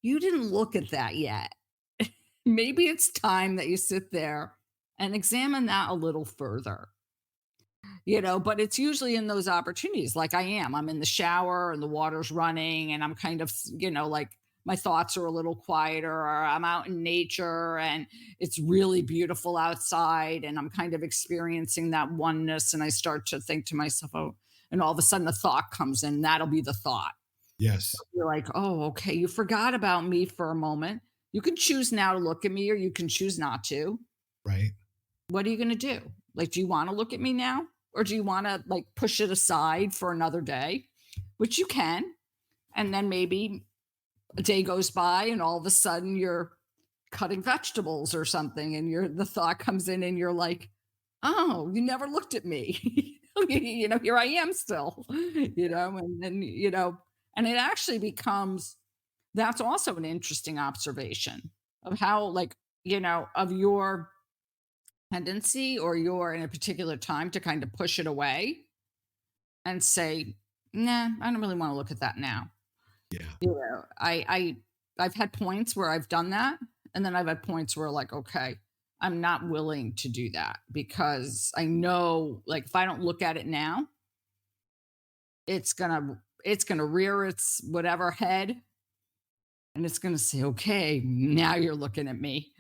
You didn't look at that yet." Maybe it's time that you sit there and examine that a little further, but it's usually in those opportunities like I'm in the shower and the water's running and I'm kind of, like my thoughts are a little quieter, or I'm out in nature and it's really beautiful outside and I'm kind of experiencing that oneness and I start to think to myself, oh, and all of a sudden a thought comes in. That'll be the thought. Yes. You're like, "Oh, okay, you forgot about me for a moment. You can choose now to look at me or you can choose not to. Right. What are you gonna do? Like, do you wanna look at me now? Or do you wanna, like, push it aside for another day?" Which you can, and then maybe a day goes by and all of a sudden you're cutting vegetables or something and the thought comes in and you're like, "Oh, you never looked at me." Here I am still, and then, and it actually becomes that's also an interesting observation of how, like, of your tendency or your in a particular time to kind of push it away and say, nah, I don't really want to look at that now. Yeah. I've had points where I've done that. And then I've had points where like, okay, I'm not willing to do that because I know like if I don't look at it now, it's gonna rear its whatever head and it's gonna say, okay, now you're looking at me.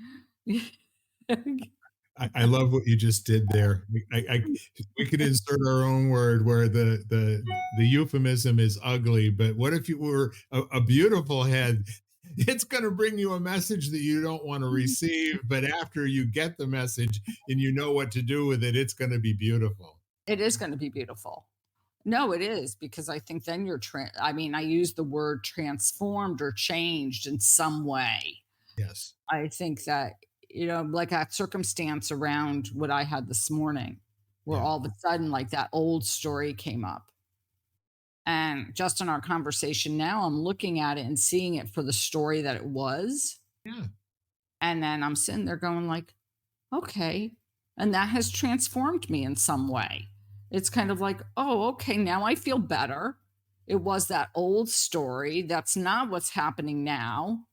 I love what you just did there. We could insert our own word where the euphemism is ugly, but what if you were a beautiful head? It's going to bring you a message that you don't want to receive, but after you get the message and you know what to do with it, it's going to be beautiful. It is gonna be beautiful. No, it is because I think then I use the word transformed or changed in some way. Yes. I think that, like that circumstance around what I had this morning, where Yeah. all of a sudden, like that old story came up. And just in our conversation now, I'm looking at it and seeing it for the story that it was. Yeah. And then I'm sitting there going, like, okay. And that has transformed me in some way. It's kind of like, oh, okay, now I feel better. It was that old story. That's not what's happening now.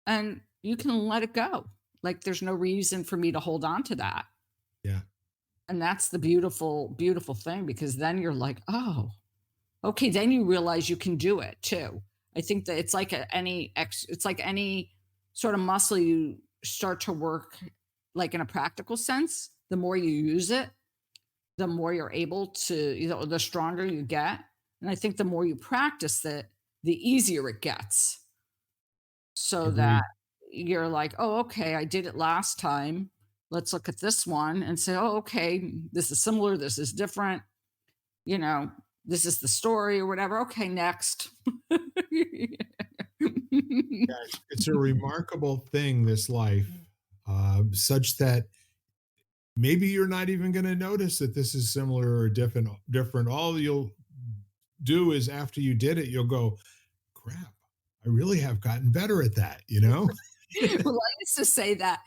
And you can let it go. Like there's no reason for me to hold on to that. Yeah. And that's the beautiful, beautiful thing because then you're like, oh, okay. Then you realize you can do it too. I think that it's like it's like any sort of muscle you start to work like in a practical sense. The more you use it, the more you're able to, the stronger you get. And I think the more you practice it, the easier it gets. So that Agreed. you're like, "Oh, okay, I did it last time. Let's look at this one and say, oh, okay, this is similar, this is different, you know, this is the story or whatever. Okay, next." Yeah, it's a remarkable thing, this life, such that maybe you're not even going to notice that this is similar or different. Different. All you'll do is after you did it, you'll go, "Crap, I really have gotten better at that." You know? Well, I used to say that,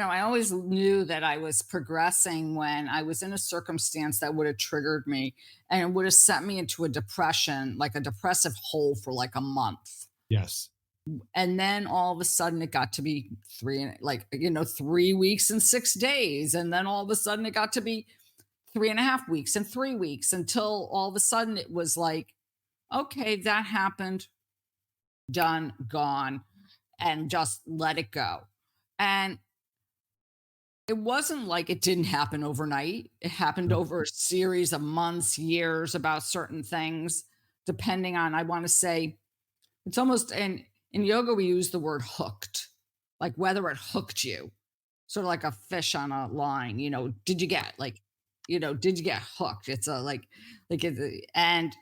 I always knew that I was progressing when I was in a circumstance that would have triggered me and it would have sent me into a depression, like a depressive hole for like a month. Yes. And then all of a sudden it got to be 3 weeks and 6 days. And then all of a sudden it got to be 3.5 weeks and 3 weeks until all of a sudden it was like, okay, that happened, done, gone, and just let it go. And it wasn't like it didn't happen overnight. It happened No. over a series of months, years about certain things, depending on, I want to say, it's almost in yoga, we use the word hooked, like whether it hooked you, sort of like a fish on a line. Did you get did you get hooked? It's a and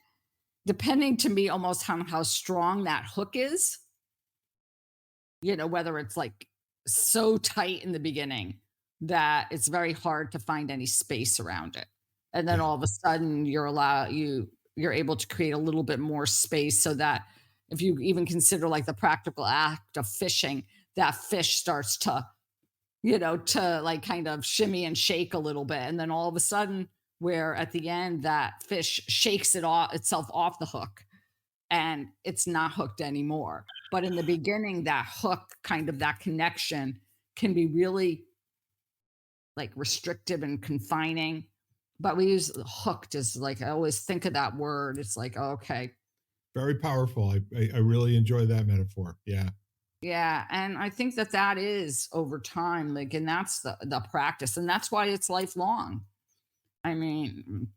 depending to me almost on how strong that hook is, whether it's like so tight in the beginning that it's very hard to find any space around it. And then Yeah. all of a sudden you're able to create a little bit more space so that if you even consider like the practical act of fishing, that fish starts to like kind of shimmy and shake a little bit. And then all of a sudden, where at the end that fish shakes itself off the hook and it's not hooked anymore. But in the beginning, that hook, kind of that connection, can be really like restrictive and confining. But we use hooked as like, I always think of that word. It's like, okay, Very powerful. I really enjoy that metaphor. Yeah. yeah. And I think that that is over time, like, and that's the practice. And that's why it's lifelong. I mean,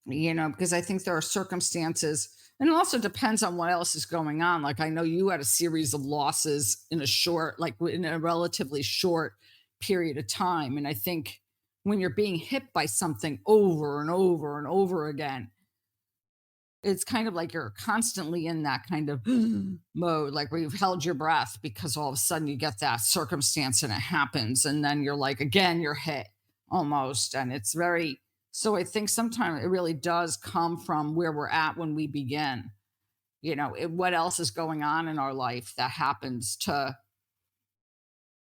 because I think there are circumstances, and it also depends on what else is going on. Like I know you had a series of losses in a relatively short period of time. And I think when you're being hit by something over and over and over again, it's kind of like you're constantly in that kind of mode, like where you've held your breath because all of a sudden you get that circumstance and it happens. And then you're like, again, you're hit almost. And it's very, so I think sometimes it really does come from where we're at when we begin. What else is going on in our life that happens to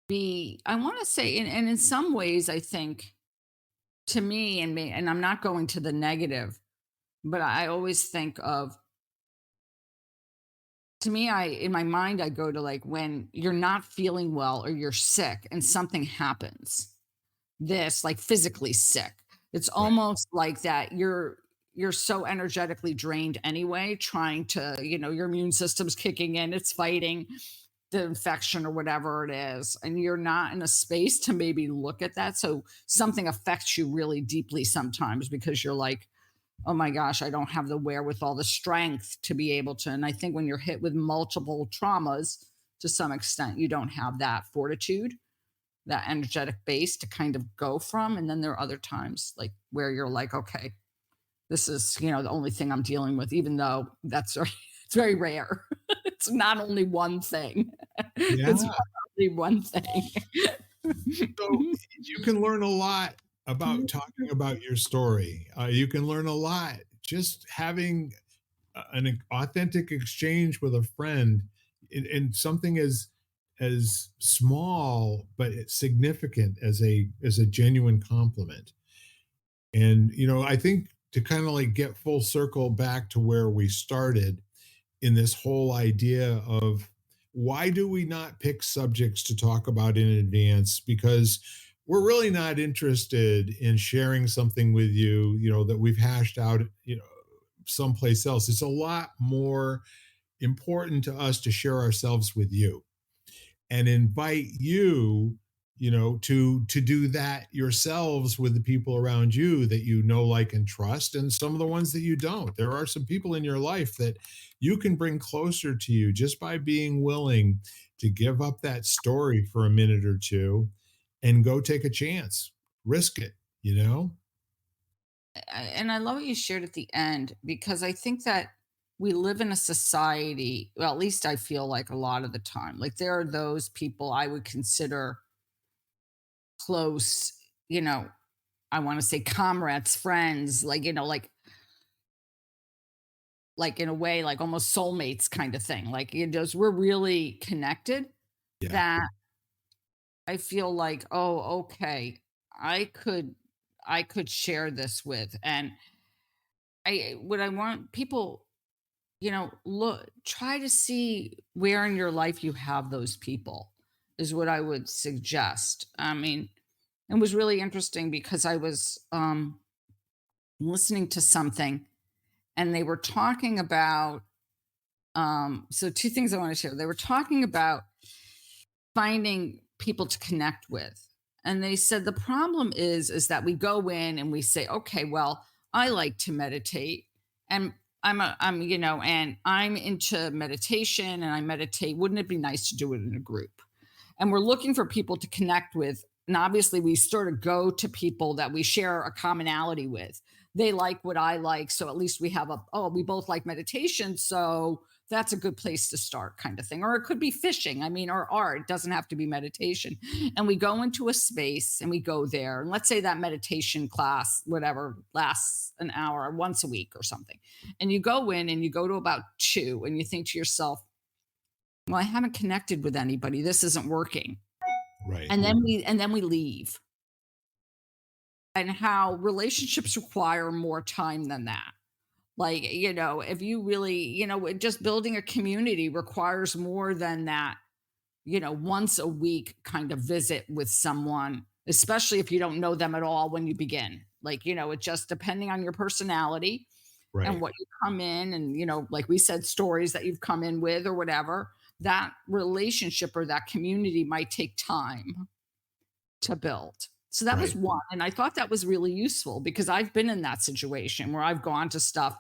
be, I want to say, and in some ways, I think to me, and I'm not going to the negative, but I always think of, to me, in my mind, I go to like when you're not feeling well or you're sick and something happens, this like physically sick. It's Right. almost like that you're so energetically drained anyway, trying to, your immune system's kicking in, it's fighting the infection or whatever it is, and you're not in a space to maybe look at that. So something affects you really deeply sometimes because you're like, oh my gosh, I don't have the wherewithal, the strength to be able to. And I think when you're hit with multiple traumas, to some extent, you don't have that fortitude, that energetic base to kind of go from. And then there are other times like where you're like, okay, this is, the only thing I'm dealing with, even though it's very rare. It's not only one thing. It's Yeah. not only one thing. So you can learn a lot about talking about your story. You can learn a lot just having an authentic exchange with a friend in something as small but it's significant as a genuine compliment. And I think to kind of like get full circle back to where we started in this whole idea of why do we not pick subjects to talk about in advance? Because we're really not interested in sharing something with you, that we've hashed out, someplace else. It's a lot more important to us to share ourselves with you and invite you, to do that yourselves with the people around you that you know, like, and trust, and some of the ones that you don't. There are some people in your life that you can bring closer to you just by being willing to give up that story for a minute or two and go take a chance, risk it, you know? And I love what you shared at the end because I think that we live in a society, well, at least I feel like a lot of the time, like there are those people I would consider close, you know, I want to say comrades, friends, like, like in a way, like almost soulmates kind of thing. Like, we're really connected Yeah. that I feel like, oh, okay, I could, I could share this with. And what I want people, look, try to see where in your life you have those people is what I would suggest. I mean, it was really interesting because I was listening to something and they were talking about so two things I want to share. They were talking about finding people to connect with. And they said the problem is that we go in and we say, okay, well, I like to meditate and and I'm into meditation and I meditate. Wouldn't it be nice to do it in a group? And we're looking for people to connect with. And obviously, we sort of go to people that we share a commonality with. They like what I like. So at least we have we both like meditation. So that's a good place to start, kind of thing. Or it could be fishing, I mean, or art. It doesn't have to be meditation. And we go into a space and we go there. And let's say that meditation class, whatever, lasts an hour once a week or something. And you go in and you go to about two and you think to yourself, well, I haven't connected with anybody. This isn't working. Right. And then we leave. And how relationships require more time than that. Like, if you really, just building a community requires more than that, once a week kind of visit with someone, especially if you don't know them at all when you begin. Like, it just depending on your personality and Right. what you come in and, like we said, stories that you've come in with or whatever, that relationship or that community might take time to build. So that was Right. one. And I thought that was really useful because I've been in that situation where I've gone to stuff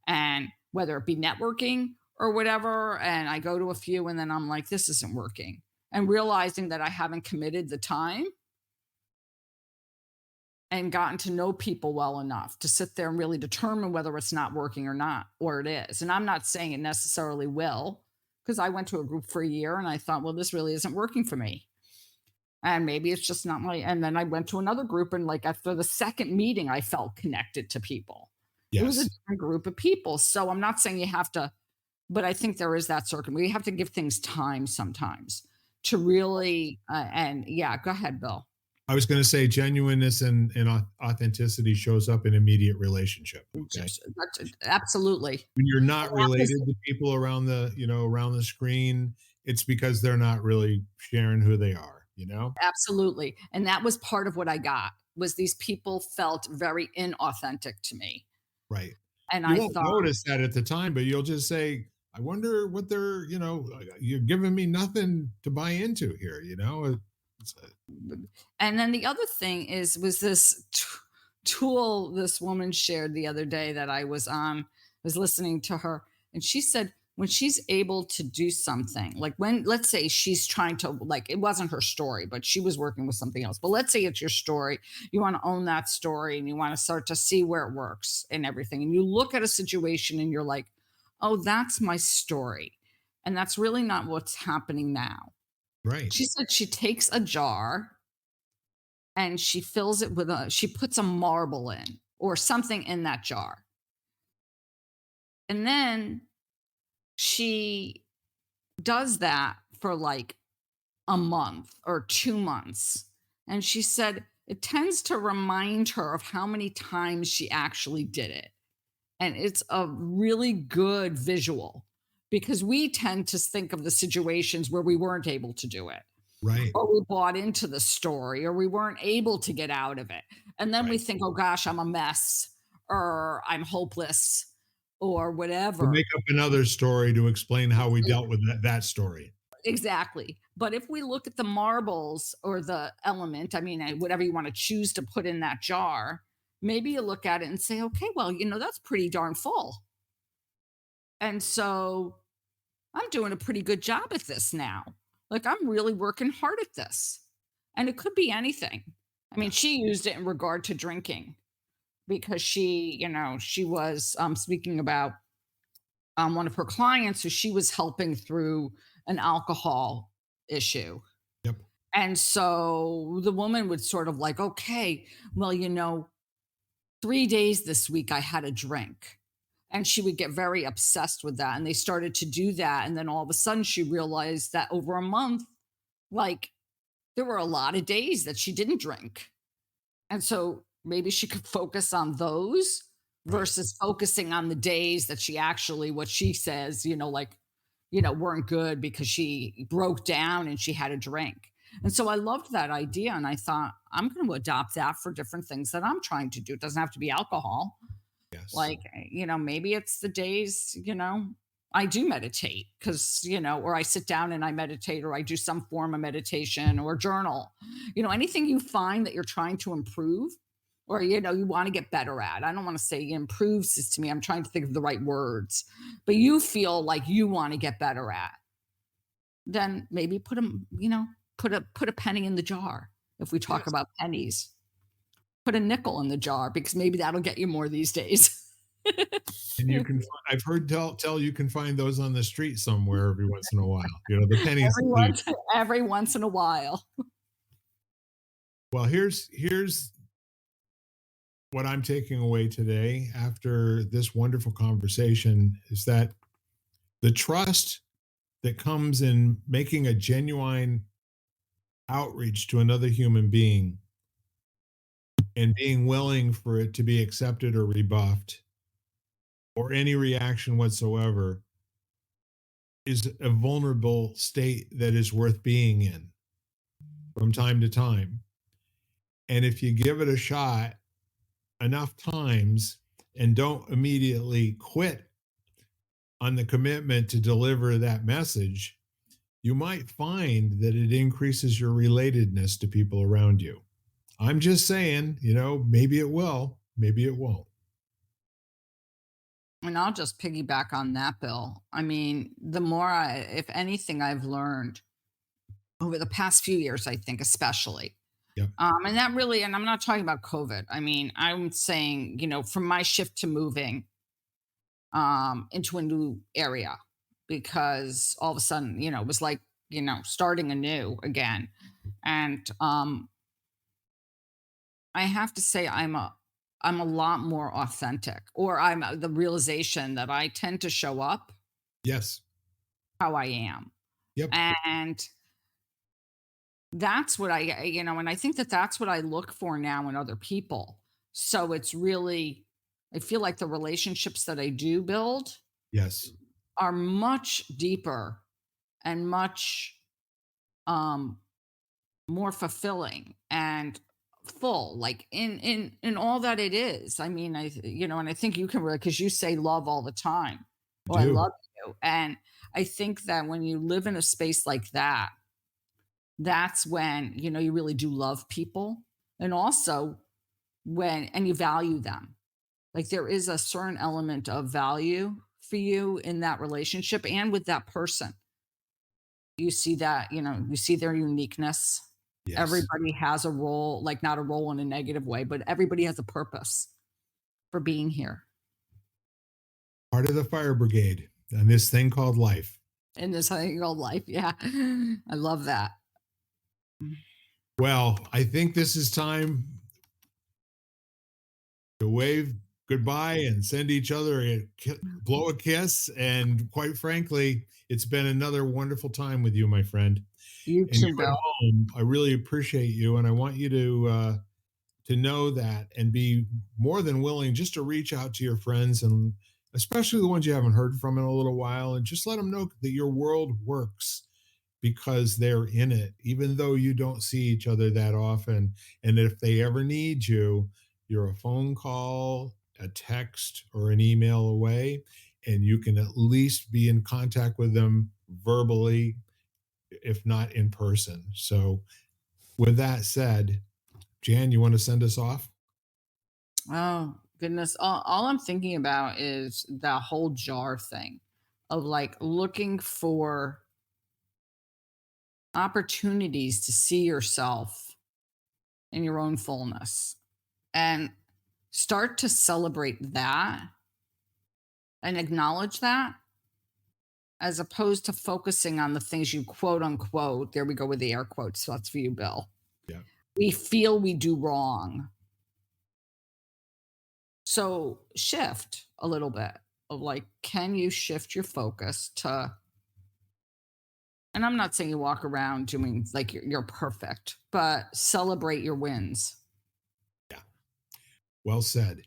and whether it be networking or whatever, and I go to a few and then I'm like, this isn't working. And realizing that I haven't committed the time and gotten to know people well enough to sit there and really determine whether it's not working or not, or it is. And I'm not saying it necessarily will, because I went to a group for a year and I thought, well, this really isn't working for me. And maybe it's just not my, and then I went to another group and like after the second meeting, I felt connected to people. It was a Yes. different group of people. So I'm not saying you have to, but I think there is that circle. We have to give things time sometimes to really, and yeah, go ahead, Bill. I was going to say genuineness and authenticity shows up in immediate relationship. Okay. Absolutely. When you're not That was related to people around the screen, it's because they're not really sharing who they are, you know? absolutely. And that was part of what I got was these people felt very inauthentic to me. Right. And You I won't thought, notice that at the time, but you'll just say, I wonder what they're, you're giving me nothing to buy into here, you know? It's and then the other thing was this tool this woman shared the other day that I was listening to her, and she said when she's able to do something, like when let's say she's trying to, like, it wasn't her story, but she was working with something else. But let's say it's your story, you want to own that story and you want to start to see where it works and everything. And you look at a situation and you're like, oh, that's my story. And that's really not what's happening now. right. She said she takes a jar and she fills it with she puts a marble in or something in that jar. And then she does that for like a month or 2 months. And she said it tends to remind her of how many times she actually did it. And it's a really good visual because we tend to think of the situations where we weren't able to do it, Right. or we bought into the story, or we weren't able to get out of it. And then we Right. think, oh gosh, I'm a mess, or I'm hopeless, or We whatever. make up another story to explain how we dealt with that story. Exactly. But if we look at the marbles or the element, I mean, whatever you want to choose to put in that jar, maybe you look at it and say, okay, well, that's pretty darn full. And so I'm doing a pretty good job at this now. Like, I'm really working hard at this. And it could be anything. I mean, Yes. she used it in regard to drinking because she was speaking about one of her clients who she was helping through an alcohol issue. Yep. And so the woman would sort of like, okay, well, 3 days this week I had a drink. And she would get very obsessed with that. And they started to do that. And then all of a sudden she realized that over a month, like, there were a lot of days that she didn't drink. And so maybe she could focus on those Right. versus focusing on the days that she actually, what she says, like, weren't good because she broke down and she had a drink. And so I loved that idea. And I thought, I'm going to adopt that for different things that I'm trying to do. It doesn't have to be alcohol. Yes. Like, maybe it's the days, I do meditate because, or I sit down and I meditate, or I do some form of meditation or journal. Anything you find that you're trying to improve, or, you want to get better at. I don't want to say improves is to me. I'm trying to think of the right words, but you feel like you want to get better at, then maybe put a penny in the jar. If we talk Yes. about pennies, put a nickel in the jar because maybe that'll get you more these days. And you can I've heard tell you can find those on the street somewhere every once in a while, the pennies Every loot. once every once in a while. Well, here's what I'm taking away today after this wonderful conversation is that the trust that comes in making a genuine outreach to another human being and being willing for it to be accepted or rebuffed or any reaction whatsoever is a vulnerable state that is worth being in from time to time. And if you give it a shot enough times and don't immediately quit on the commitment to deliver that message, you might find that it increases your relatedness to people around you. I'm just saying, maybe it will, maybe it won't. And I'll just piggyback on that, Bill. I mean, the more if anything, I've learned over the past few years, I think, especially. Yep. And that really, and I'm not talking about COVID. I mean, I'm saying, from my shift to moving into a new area because all of a sudden, it was like, starting anew again. And I have to say I'm a lot more authentic, or I'm the realization that I tend to show up Yes. how I am. Yep. And that's what and I think that that's what I look for now in other people. So it's really, I feel like the relationships that I do build Yes. are much deeper and much um more fulfilling and full, like in all that it is. I mean, and I think you can really, because you say love all the time, I or I do. love you. And I think that when you live in a space like that, that's when you really do love people. And also and you value them. Like, there is a certain element of value for you in that relationship and with that person. You see that, you see their uniqueness. Yes. Everybody has a role, like, not a role in a negative way, but everybody has a purpose for being here Part of the fire brigade on this thing called life. in this thing called life. Yeah. I love that. Well, I think this is time to wave goodbye and send each other blow a kiss. And quite frankly, it's been another wonderful time with you, my friend. You And too, you at Bill. home, I really appreciate you. And I want you to to know that and be more than willing just to reach out to your friends, and especially the ones you haven't heard from in a little while, and just let them know that your world works because they're in it, even though you don't see each other that often. And if they ever need you, you're a phone call, a text, or an email away, and you can at least be in contact with them verbally, if not in person. So, with that said, Jan, you want to send us off? Oh, goodness. All I'm thinking about is that whole jar thing of like looking for opportunities to see yourself in your own fullness and start to celebrate that and acknowledge that, as opposed to focusing on the things you quote unquote, there we go with the air quotes. So that's for you, Bill. Yeah. We feel we do wrong. So shift a little bit of like, can you shift your focus to, and I'm not saying you walk around doing like you're perfect, but celebrate your wins. Yeah. Well said.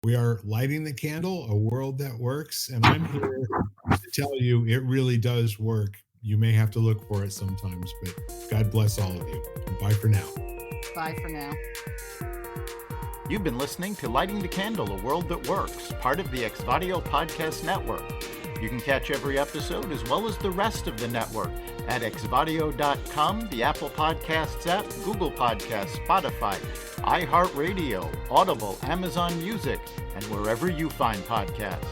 We are lighting the candle, a world that works, and I'm here to tell you it really does work. You may have to look for it sometimes, but God bless all of you. Bye for now. Bye for now. You've been listening to Lighting the Candle, a World That Works, part of the Exvadio Podcast Network. You can catch every episode as well as the rest of the network at exvadio.com, the Apple Podcasts app, Google Podcasts, Spotify, iHeartRadio, Audible, Amazon Music, and wherever you find podcasts.